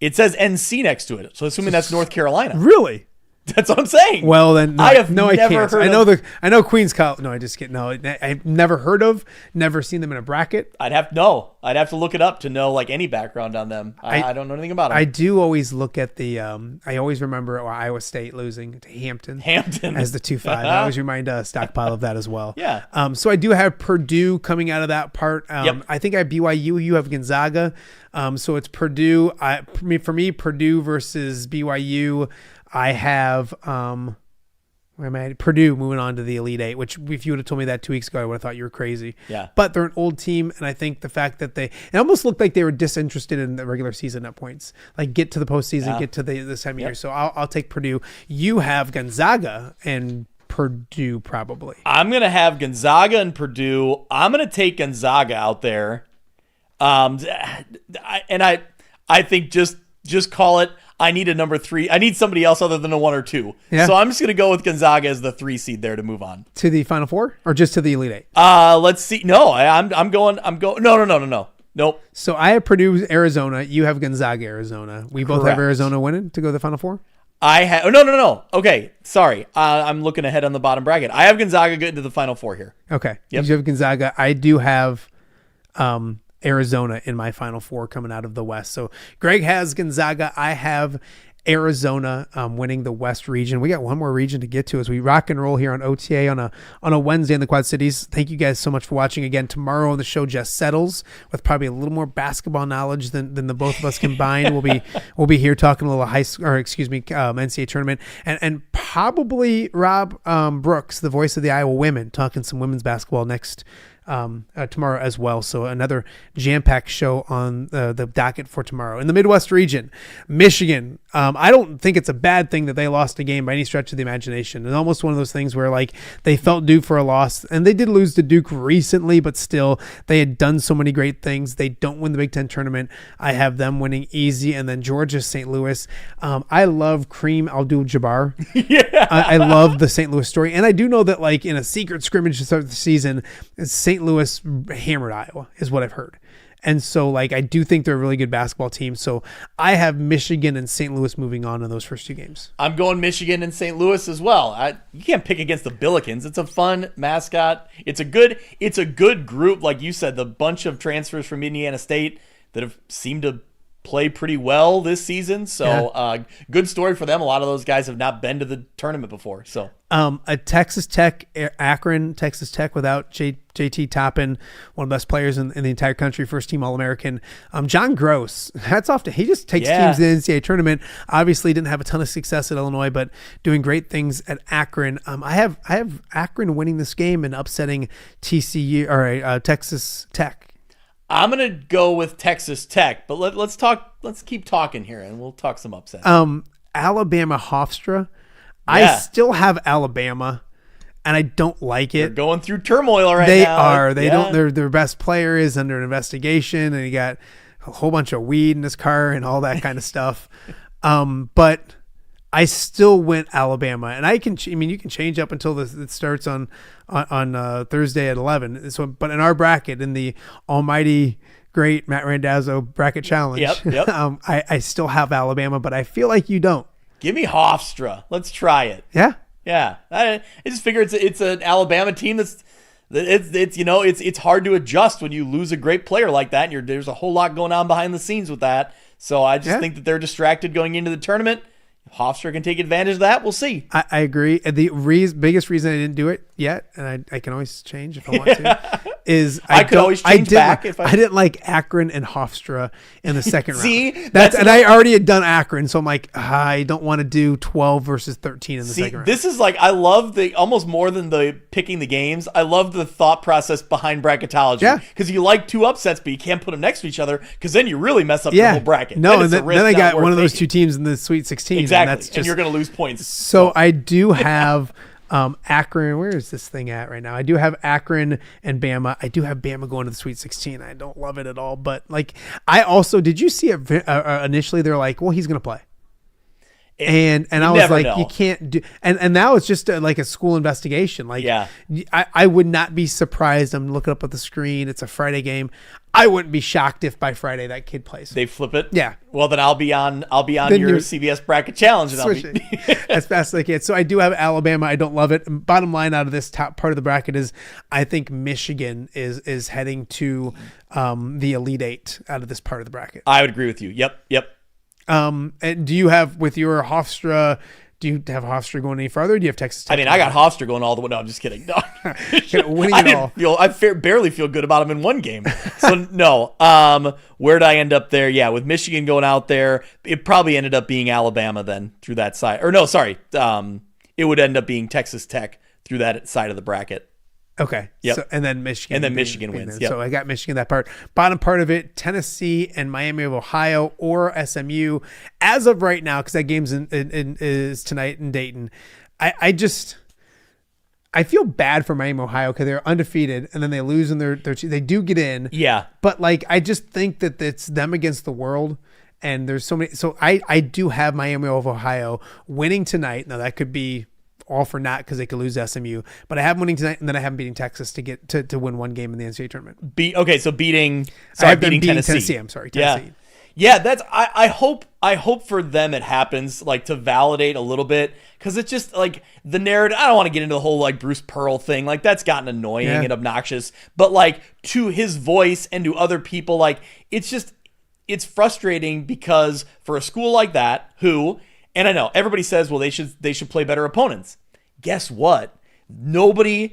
It says NC next to it, so assuming that's North Carolina. Really? That's what I'm saying. Well, then I have no, I never can't. heard I know Queens College. No, I just get no. I've never heard of, never seen them in a bracket. I'd have to look it up to know like any background on them. I don't know anything about them. I do always look at the. I always remember Iowa State losing to Hampton as the 2-5. I always remind Stockpile of that as well. Yeah. So I do have Purdue coming out of that part. Yep. I think I have BYU. You have Gonzaga. So it's Purdue. For me, Purdue versus BYU. I have where am I? Purdue moving on to the Elite Eight, which if you would have told me that 2 weeks ago, I would have thought you were crazy. Yeah. But they're an old team, and I think the fact that it almost looked like they were disinterested in the regular season at points. Like get to the postseason, get to the time of year. So I'll take Purdue. You have Gonzaga and Purdue probably. I'm gonna have Gonzaga and Purdue. I'm gonna take Gonzaga out there. I think just call it. I need a number 3. I need somebody else other than a 1 or 2. Yeah. So I'm just going to go with Gonzaga as the 3 seed there to move on. To the Final Four or just to the Elite Eight? Let's see. No, I'm going. No. Nope. So I have Purdue, Arizona. You have Gonzaga, Arizona. We both have Arizona winning to go to the Final Four? I have. No. Okay. Sorry. I'm looking ahead on the bottom bracket. I have Gonzaga getting to the Final Four here. Okay. Yep. You have Gonzaga. I do have Arizona in my Final Four coming out of the West. So Greg has Gonzaga. I have Arizona winning the West region. We got one more region to get to as we rock and roll here on OTA on a Wednesday in the Quad Cities. Thank you guys so much for watching. Again, tomorrow on the show, Jess settles with probably a little more basketball knowledge than the both of us combined. We'll be here talking a little NCAA tournament and probably Rob Brooks, the voice of the Iowa women, talking some women's basketball next tomorrow as well. So another jam-packed show on the docket for tomorrow. In the Midwest region, Michigan, I don't think it's a bad thing that they lost a game by any stretch of the imagination. It's almost one of those things where like they felt due for a loss, and they did lose to Duke recently, but still they had done so many great things. They don't win the Big Ten tournament. I have them winning easy. And then Georgia, St. Louis. I love Kareem Abdul-Jabbar. Yeah. I love the St. Louis story. And I do know that like in a secret scrimmage to start the season, St. Louis hammered Iowa is what I've heard. And so like I do think they're a really good basketball team. So I have Michigan and St. Louis moving on in those first two games. I'm going Michigan and St. Louis as well. You can't pick against the Billikens. It's a fun mascot. It's a good group, like you said, the bunch of transfers from Indiana State that have seemed to play pretty well this season. So good story for them. A lot of those guys have not been to the tournament before. So a Texas Tech, Akron, Texas Tech without JT Toppin, one of the best players in the entire country, first team All-American. John Gross, hats off to he just takes teams to the NCAA tournament. Obviously didn't have a ton of success at Illinois, but doing great things at Akron. I have Akron winning this game and upsetting TCU or Texas Tech. I'm going to go with Texas Tech, but let's keep talking here and we'll talk some upsets. Alabama Hofstra. Yeah. I still have Alabama and I don't like it. They're going through turmoil right now. They are. They don't their best player is under an investigation and he got a whole bunch of weed in his car and all that kind of stuff. But I still went Alabama, and you can change up until it starts on Thursday at 11. So, but in our bracket, in the almighty great Matt Randazzo bracket challenge, yep. I still have Alabama, but I feel like you don't. Give me Hofstra. Let's try it. Yeah. I just figure it's an Alabama team it's hard to adjust when you lose a great player like that, and there's a whole lot going on behind the scenes with that. So I just think that they're distracted going into the tournament. If Hofstra can take advantage of that, we'll see. I agree. The biggest reason I didn't do it yet, and I can always change if I want to, is I didn't like Akron and Hofstra in the second round. See? And I already had done Akron, so I'm like, I don't want to do 12 versus 13 in the second round. This is like, I love almost more than the picking the games, I love the thought process behind bracketology. Yeah. Because you like two upsets, but you can't put them next to each other because then you really mess up the whole bracket. No, and then I got one of those two teams in the Sweet 16. Exactly. And you're going to lose points. So I do have Akron. Where is this thing at right now? I do have Akron and Bama. I do have Bama going to the Sweet 16. I don't love it at all. But like, I also, did you see it initially? They're like, well, he's going to play. And I was like, you can't do, and now it's just like a school investigation. Like, I would not be surprised. I'm looking up at the screen. It's a Friday game. I wouldn't be shocked if by Friday that kid plays. They flip it. Yeah. Well, then I'll be on your CBS bracket challenge. And as fast as I can. So I do have Alabama. I don't love it. Bottom line out of this top part of the bracket is I think Michigan is heading to the Elite Eight out of this part of the bracket. I would agree with you. Yep. And do you have with your Hofstra? Do you have Hofstra going any farther? Or do you have Texas Tech? I mean, I got Hofstra going all the way. No, I'm just kidding. No. I barely feel good about him in one game. So no. Where did I end up there? Yeah, with Michigan going out there, it probably ended up being Alabama then through that side. Or no, sorry. It would end up being Texas Tech through that side of the bracket. Okay. Yep. So, and then Michigan. Wins. Yep. So I got Michigan that part. Bottom part of it, Tennessee and Miami of Ohio or SMU. As of right now, because that game's is tonight in Dayton, I feel bad for Miami, Ohio, because they're undefeated and then they lose in they do get in. Yeah. But like, I just think that it's them against the world. And there's so many. So I do have Miami of Ohio winning tonight. Now that could be all for naught because they could lose SMU, but I have them winning tonight, and then I have them beating Texas to get to win one game in the NCAA tournament. Beating Tennessee. I'm sorry, Tennessee. Yeah, I hope for them it happens, like, to validate a little bit, because it's just like the narrative. I don't want to get into the whole like Bruce Pearl thing, like that's gotten annoying and obnoxious. But like to his voice and to other people, like it's frustrating because for a school like that, and I know everybody says, well, they should play better opponents. Guess what? Very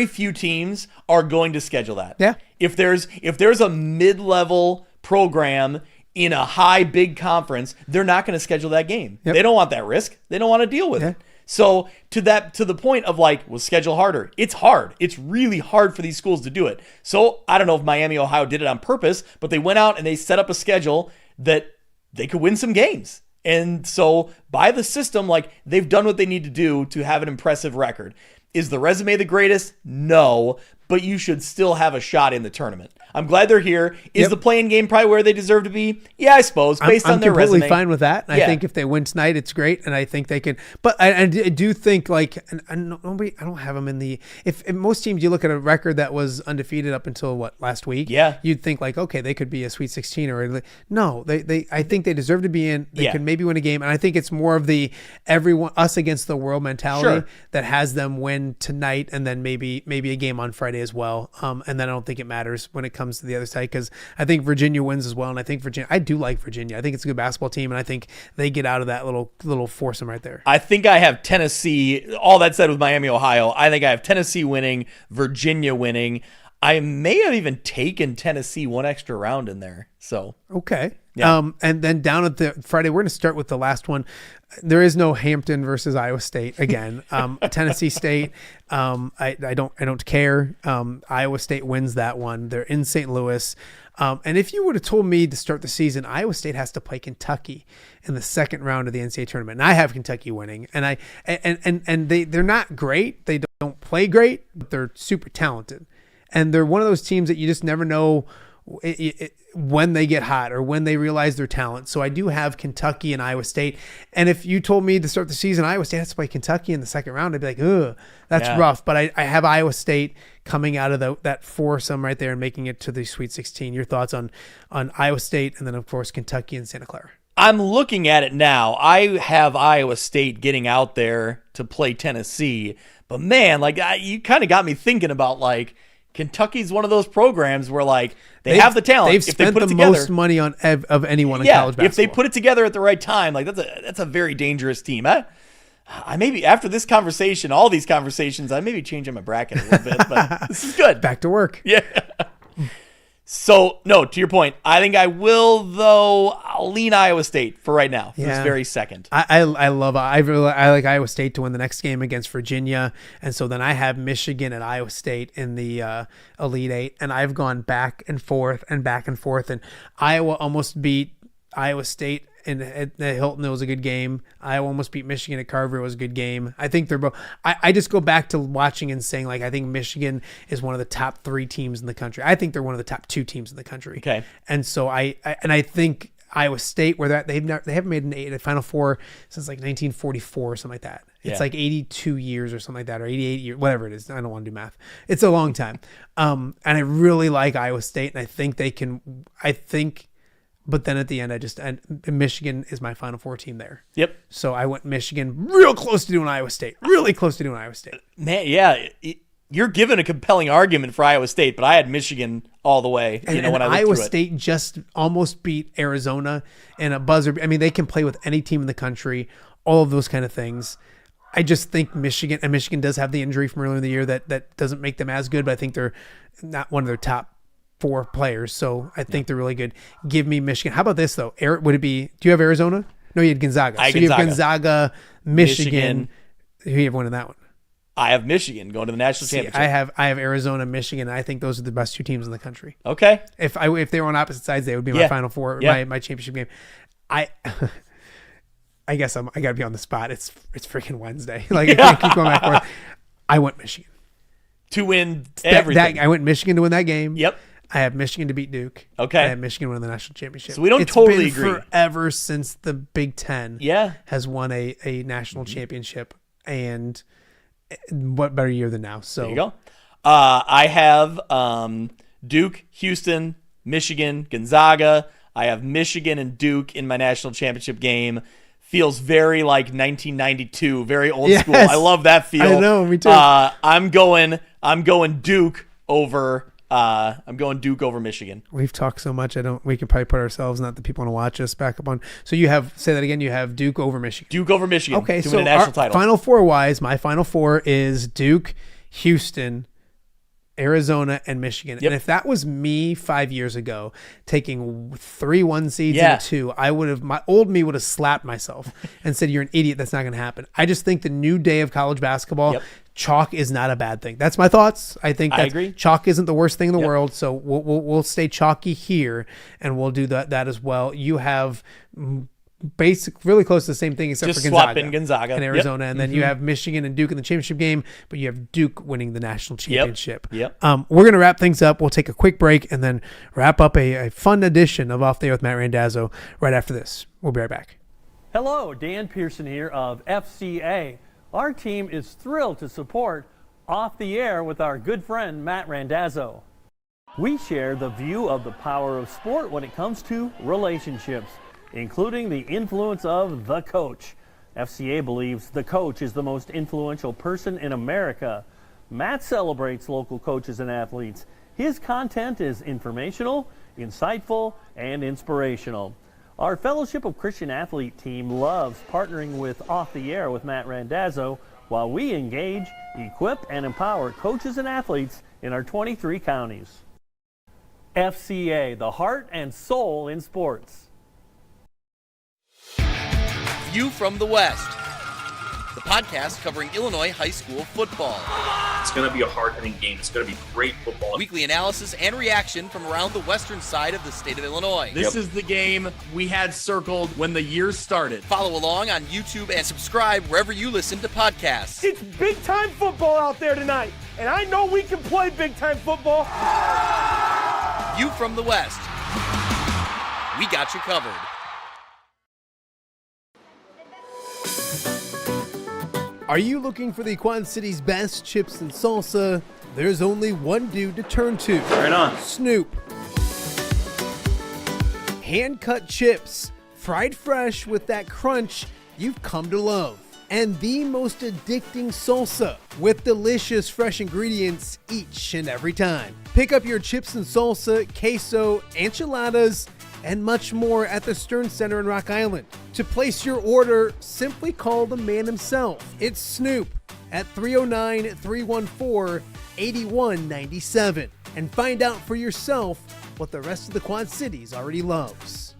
few teams are going to schedule that. Yeah. If there's a mid-level program in a high big conference, they're not going to schedule that game. Yep. They don't want that risk. They don't want to deal with it. So to the point of like, we'll schedule harder. It's hard. It's really hard for these schools to do it. So I don't know if Miami, Ohio did it on purpose, but they went out and they set up a schedule that they could win some games. And so by the system, like they've done what they need to do to have an impressive record. Is the resume the greatest? No, but you should still have a shot in the tournament. I'm glad they're here. Is the play-in game probably where they deserve to be? Yeah, I suppose, based on their resume. I'm completely fine with that. I think if they win tonight, it's great, and I think they can. But I do think, like, I don't have them in the. If most teams, you look at a record that was undefeated up until last week. Yeah, you'd think like, okay, they could be a Sweet 16 or no. I think they deserve to be in. They can maybe win a game, and I think it's more of the us against the world mentality that has them win tonight, and then maybe a game on Friday as well. And then I don't think it matters when it comes to the other side, because I think Virginia wins as well, and I do like Virginia. I think it's a good basketball team, and I think they get out of that little foursome right there. I think I have Tennessee. All that said with Miami, Ohio, I think I have Tennessee winning, Virginia winning. I may have even taken Tennessee one extra round in there. So okay. Yeah. And then down at the Friday, we're going to start with the last one. There is no Hampton versus Iowa State again. Tennessee State, I don't care. Iowa State wins that one. They're in St. Louis. And if you would have told me to start the season, Iowa State has to play Kentucky in the second round of the NCAA tournament, and I have Kentucky winning. And they're not great. They don't play great, but they're super talented. And they're one of those teams that you just never know when they get hot or when they realize their talent. So I do have Kentucky and Iowa State. And if you told me to start the season, Iowa State has to play Kentucky in the second round, I'd be like, ugh, that's rough. But I have Iowa State coming out of that foursome right there and making it to the Sweet 16. Your thoughts on Iowa State and then, of course, Kentucky and Santa Clara? I'm looking at it now. I have Iowa State getting out there to play Tennessee. But, man, like you kind of got me thinking about, like, Kentucky's one of those programs where like they have the talent. They've spent the most money on of anyone in college basketball. If they put it together at the right time, like that's a very dangerous team. I maybe after this conversation, all these conversations, I may be changing my bracket a little bit, but this is good. Back to work. Yeah. So, no, to your point, I think I will, though. I'll lean Iowa State for right now, for this very second. I like Iowa State to win the next game against Virginia, and so then I have Michigan and Iowa State in the Elite Eight, and I've gone back and forth, and Iowa almost beat Iowa State. And at Hilton, it was a good game. Iowa almost beat Michigan at Carver. It was a good game. I think they're both. I just go back to watching and saying, like, I think Michigan is one of the top 3 teams in the country. I think they're one of the top 2 teams in the country. Okay. And so I think Iowa State, where they haven't made a Final Four since like 1944 or something like that. It's like 82 years or something like that, or 88 years, whatever it is. I don't want to do math. It's a long time. And I really like Iowa State, and I think they can. But then at the end, Michigan is my Final Four team there. Yep. So I went Michigan, real close to doing Iowa State. Really close to doing Iowa State. Man, yeah, you're giving a compelling argument for Iowa State, but I had Michigan all the way. And when I looked Iowa through State just almost beat Arizona in a buzzer. I mean, they can play with any team in the country. All of those kind of things. I just think Michigan does have the injury from earlier in the year that doesn't make them as good, but I think they're not one of their top 4 players, so I think they're really good. Give me Michigan. How about this though? Would it be? Do you have Arizona? No, you had Gonzaga. You have Gonzaga, Michigan. Who do you have winning that one? I have Michigan going to the national championship. I have Arizona, Michigan. And I think those are the best 2 teams in the country. Okay. If they were on opposite sides, they would be my Final Four, my championship game. I guess I got to be on the spot. It's freaking Wednesday. Like I can't keep going back and forth. I went Michigan to win everything. I went Michigan to win that game. Yep. I have Michigan to beat Duke. Okay. I have Michigan win the national championship. So we don't totally agree. It's been forever since the Big Ten has won a national championship. And what better year than now? So there you go. I have Duke, Houston, Michigan, Gonzaga. I have Michigan and Duke in my national championship game. Feels very like 1992, very old school. I love that feel. I know, me too. I'm going Duke over. I'm going Duke over Michigan. We've talked so much. We could probably put ourselves, not the people want to watch us, back up on. So you have, say that again. You have Duke over Michigan. Duke over Michigan. Okay, to so win a national title. Final Four wise, my Final Four is Duke, Houston, Arizona, and Michigan. Yep. And if that was me 5 years ago, taking 3 1 seeds and 2, my old me would have slapped myself and said, "You're an idiot. That's not going to happen." I just think the new day of college basketball, chalk is not a bad thing. That's my thoughts. I agree. Chalk isn't the worst thing in the world. So we'll stay chalky here, and we'll do that as well. You have really close to the same thing except just for Gonzaga and Arizona, and then you have Michigan and Duke in the championship game, but you have Duke winning the national championship. We're gonna wrap things up. We'll take a quick break and then wrap up a fun edition of Off the Air with Matt Randazzo right after this. We'll be right back. Hello, Dan Pearson here of FCA. Our team is thrilled to support Off the Air with our good friend Matt Randazzo. We share the view of the power of sport when it comes to relationships, including the influence of the coach. FCA believes the coach is the most influential person in America. Matt celebrates local coaches and athletes. His content is informational, insightful, and inspirational. Our Fellowship of Christian Athlete team loves partnering with Off the Air with Matt Randazzo while we engage, equip, and empower coaches and athletes in our 23 counties. FCA, the heart and soul in sports. View from the West, the podcast covering Illinois high school football. It's going to be a hard-hitting game. It's going to be great football. Weekly analysis and reaction from around the western side of the state of Illinois. This is the game we had circled when the year started. Follow along on YouTube and subscribe wherever you listen to podcasts. It's big-time football out there tonight, and I know we can play big-time football. View from the West. We got you covered. Are you looking for the Quad City's best chips and salsa? There's only one dude to turn to. Right on. Snoop. Hand-cut chips, fried fresh with that crunch you've come to love. And the most addicting salsa with delicious fresh ingredients each and every time. Pick up your chips and salsa, queso, enchiladas, and much more at the Stern Center in Rock Island. To place your order, simply call the man himself. It's Snoop at 309-314-8197 and find out for yourself what the rest of the Quad Cities already loves.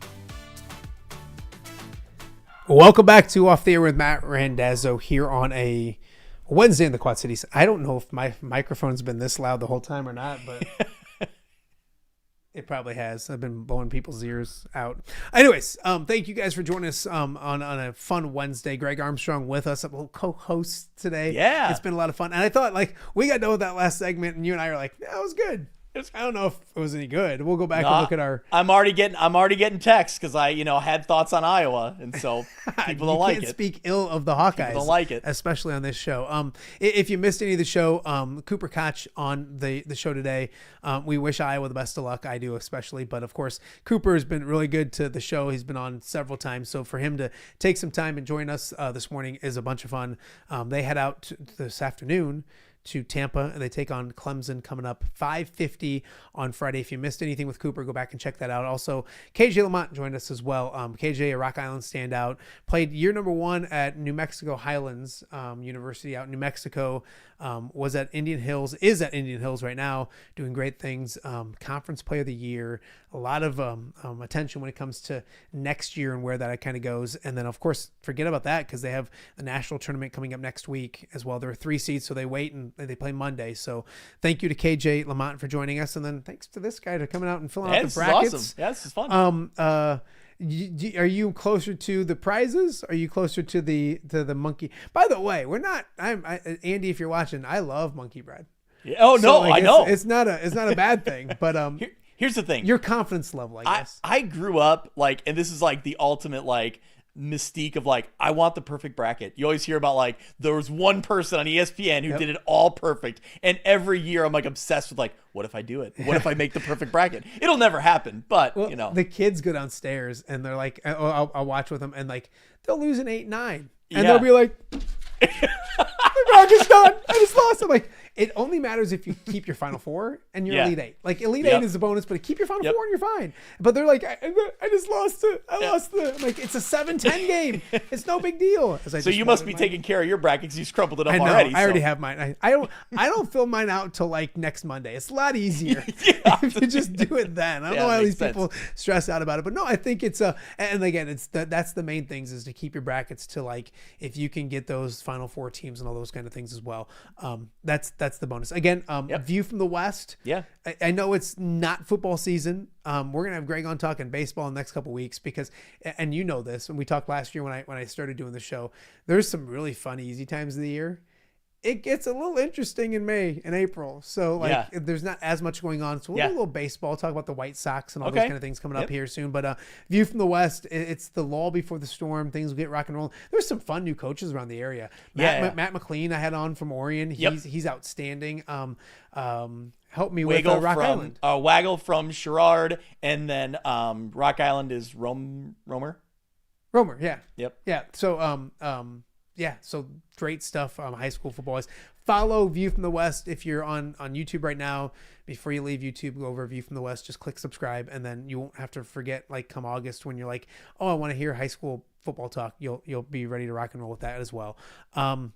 Welcome back to Off the Air with Matt Randazzo here on a Wednesday in the Quad Cities. I don't know if my microphone's been this loud the whole time or not, but it probably has. I've been blowing people's ears out. Anyways, thank you guys for joining us on a fun Wednesday. Greg Armstrong with us, a little co-host today. Yeah. It's been a lot of fun. And I thought, we got done with that last segment, and you and I are like, yeah, it was good. I don't know if it was any good. We'll go back and look at our. I'm already getting texts because I had thoughts on Iowa, and so people don't like it. You can't speak ill of the Hawkeyes. People don't like it, especially on this show. If you missed any of the show, Cooper Koch on the show today. We wish Iowa the best of luck. I do especially, but of course Cooper has been really good to the show. He's been on several times, so for him to take some time and join us this morning is a bunch of fun. They head out this afternoon to Tampa, and they take on Clemson coming up 5:50 on Friday. If you missed anything with Cooper, go back and check that out. Also, KJ LaMonte joined us as well. KJ, a Rock Island standout, played year number 1 at New Mexico Highlands University out in New Mexico. Is at Indian Hills right now, doing great things. Conference Player of the Year. A lot of attention when it comes to next year and where that kind of goes. And then, of course, forget about that because they have the national tournament coming up next week as well. There are 3 seeds, so they wait and they play Monday. So thank you to KJ LaMonte for joining us. And then thanks to this guy for coming out and filling out the brackets. Awesome. Yeah, this is fun. Are you closer to the prizes? Are you closer to the monkey? By the way, we're not. Andy, if you're watching, I love monkey bread. Yeah, oh no, I know it's not a bad thing. But here's the thing: your confidence level. I guess I grew up and this is the ultimate mystique of like, I want the perfect bracket. You always hear about like, there was one person on ESPN who did it all perfect. And every year I'm like obsessed with like, what if I do it? What if I make the perfect bracket? It'll never happen, but you know. The kids go downstairs and they're like, I'll watch with them and like, they'll lose an 8-9. And they'll be like, the bracket's done. I just lost. I'm like, it only matters if you keep your Final Four and your Elite Eight. Like Elite Eight is a bonus, but keep your Final Four and you're fine. But they're like, I just lost it. I lost the. I'm like, it's a 7-10 game. It's no big deal. So you must be taking care of your brackets. You scrumpled it up I know, already. I already have mine. I don't fill mine out till like next Monday. It's a lot easier if you just do it then. I don't know why these people stress out about it, but no, I think it's and again, that's the main things is to keep your brackets to like if you can get those Final Four teams and all those kind of things as well. That's the bonus. Again, view from the West. Yeah. I know it's not football season. We're going to have Greg on talking baseball in the next couple of weeks because, and you know this, and we talked last year when I started doing the show, there's some really fun, easy times of the year. It gets a little interesting in May and April. So there's not as much going on. So we'll do a little baseball, talk about the White Sox and all those kind of things coming up here soon. But view from the West, it's the lull before the storm. Things will get rock and roll. There's some fun new coaches around the area. Matt McLean I had on from Orion. He's outstanding. Help me with Rock Island. Waggle from Sherrard. And then Rock Island is Romer, yeah. Yep. Yeah. So so great stuff. High school football is. Follow View from the West if you're on YouTube right now. Before you leave YouTube, go over View from the West. Just click subscribe, and then you won't have to forget. Like come August when you're like, oh, I want to hear high school football talk. You'll be ready to rock and roll with that as well. And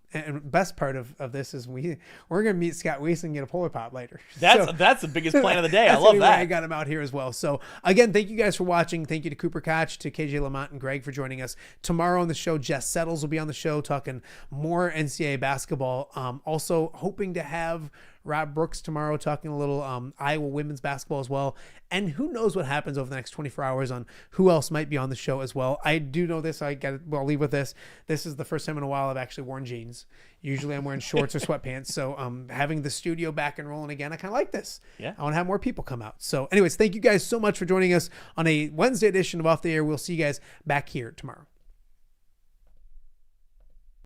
best part of this is we're gonna meet Scott Weiss and get a Polar Pop later. That's the biggest plan of the day. I love that. I got him out here as well. So again, thank you guys for watching. Thank you to Cooper Koch, to KJ, LaMonte, and Greg for joining us. Tomorrow on the show, Jess Settles will be on the show talking more NCAA basketball. Also hoping to have Rob Brooks tomorrow talking a little Iowa women's basketball as well. And who knows what happens over the next 24 hours on who else might be on the show as well. I do know this. I'll leave with this. This is the first time in a while I've actually worn jeans. Usually I'm wearing shorts or sweatpants. So having the studio back and rolling again, I kind of like this. Yeah. I want to have more people come out. So anyways, thank you guys so much for joining us on a Wednesday edition of Off the Air. We'll see you guys back here tomorrow.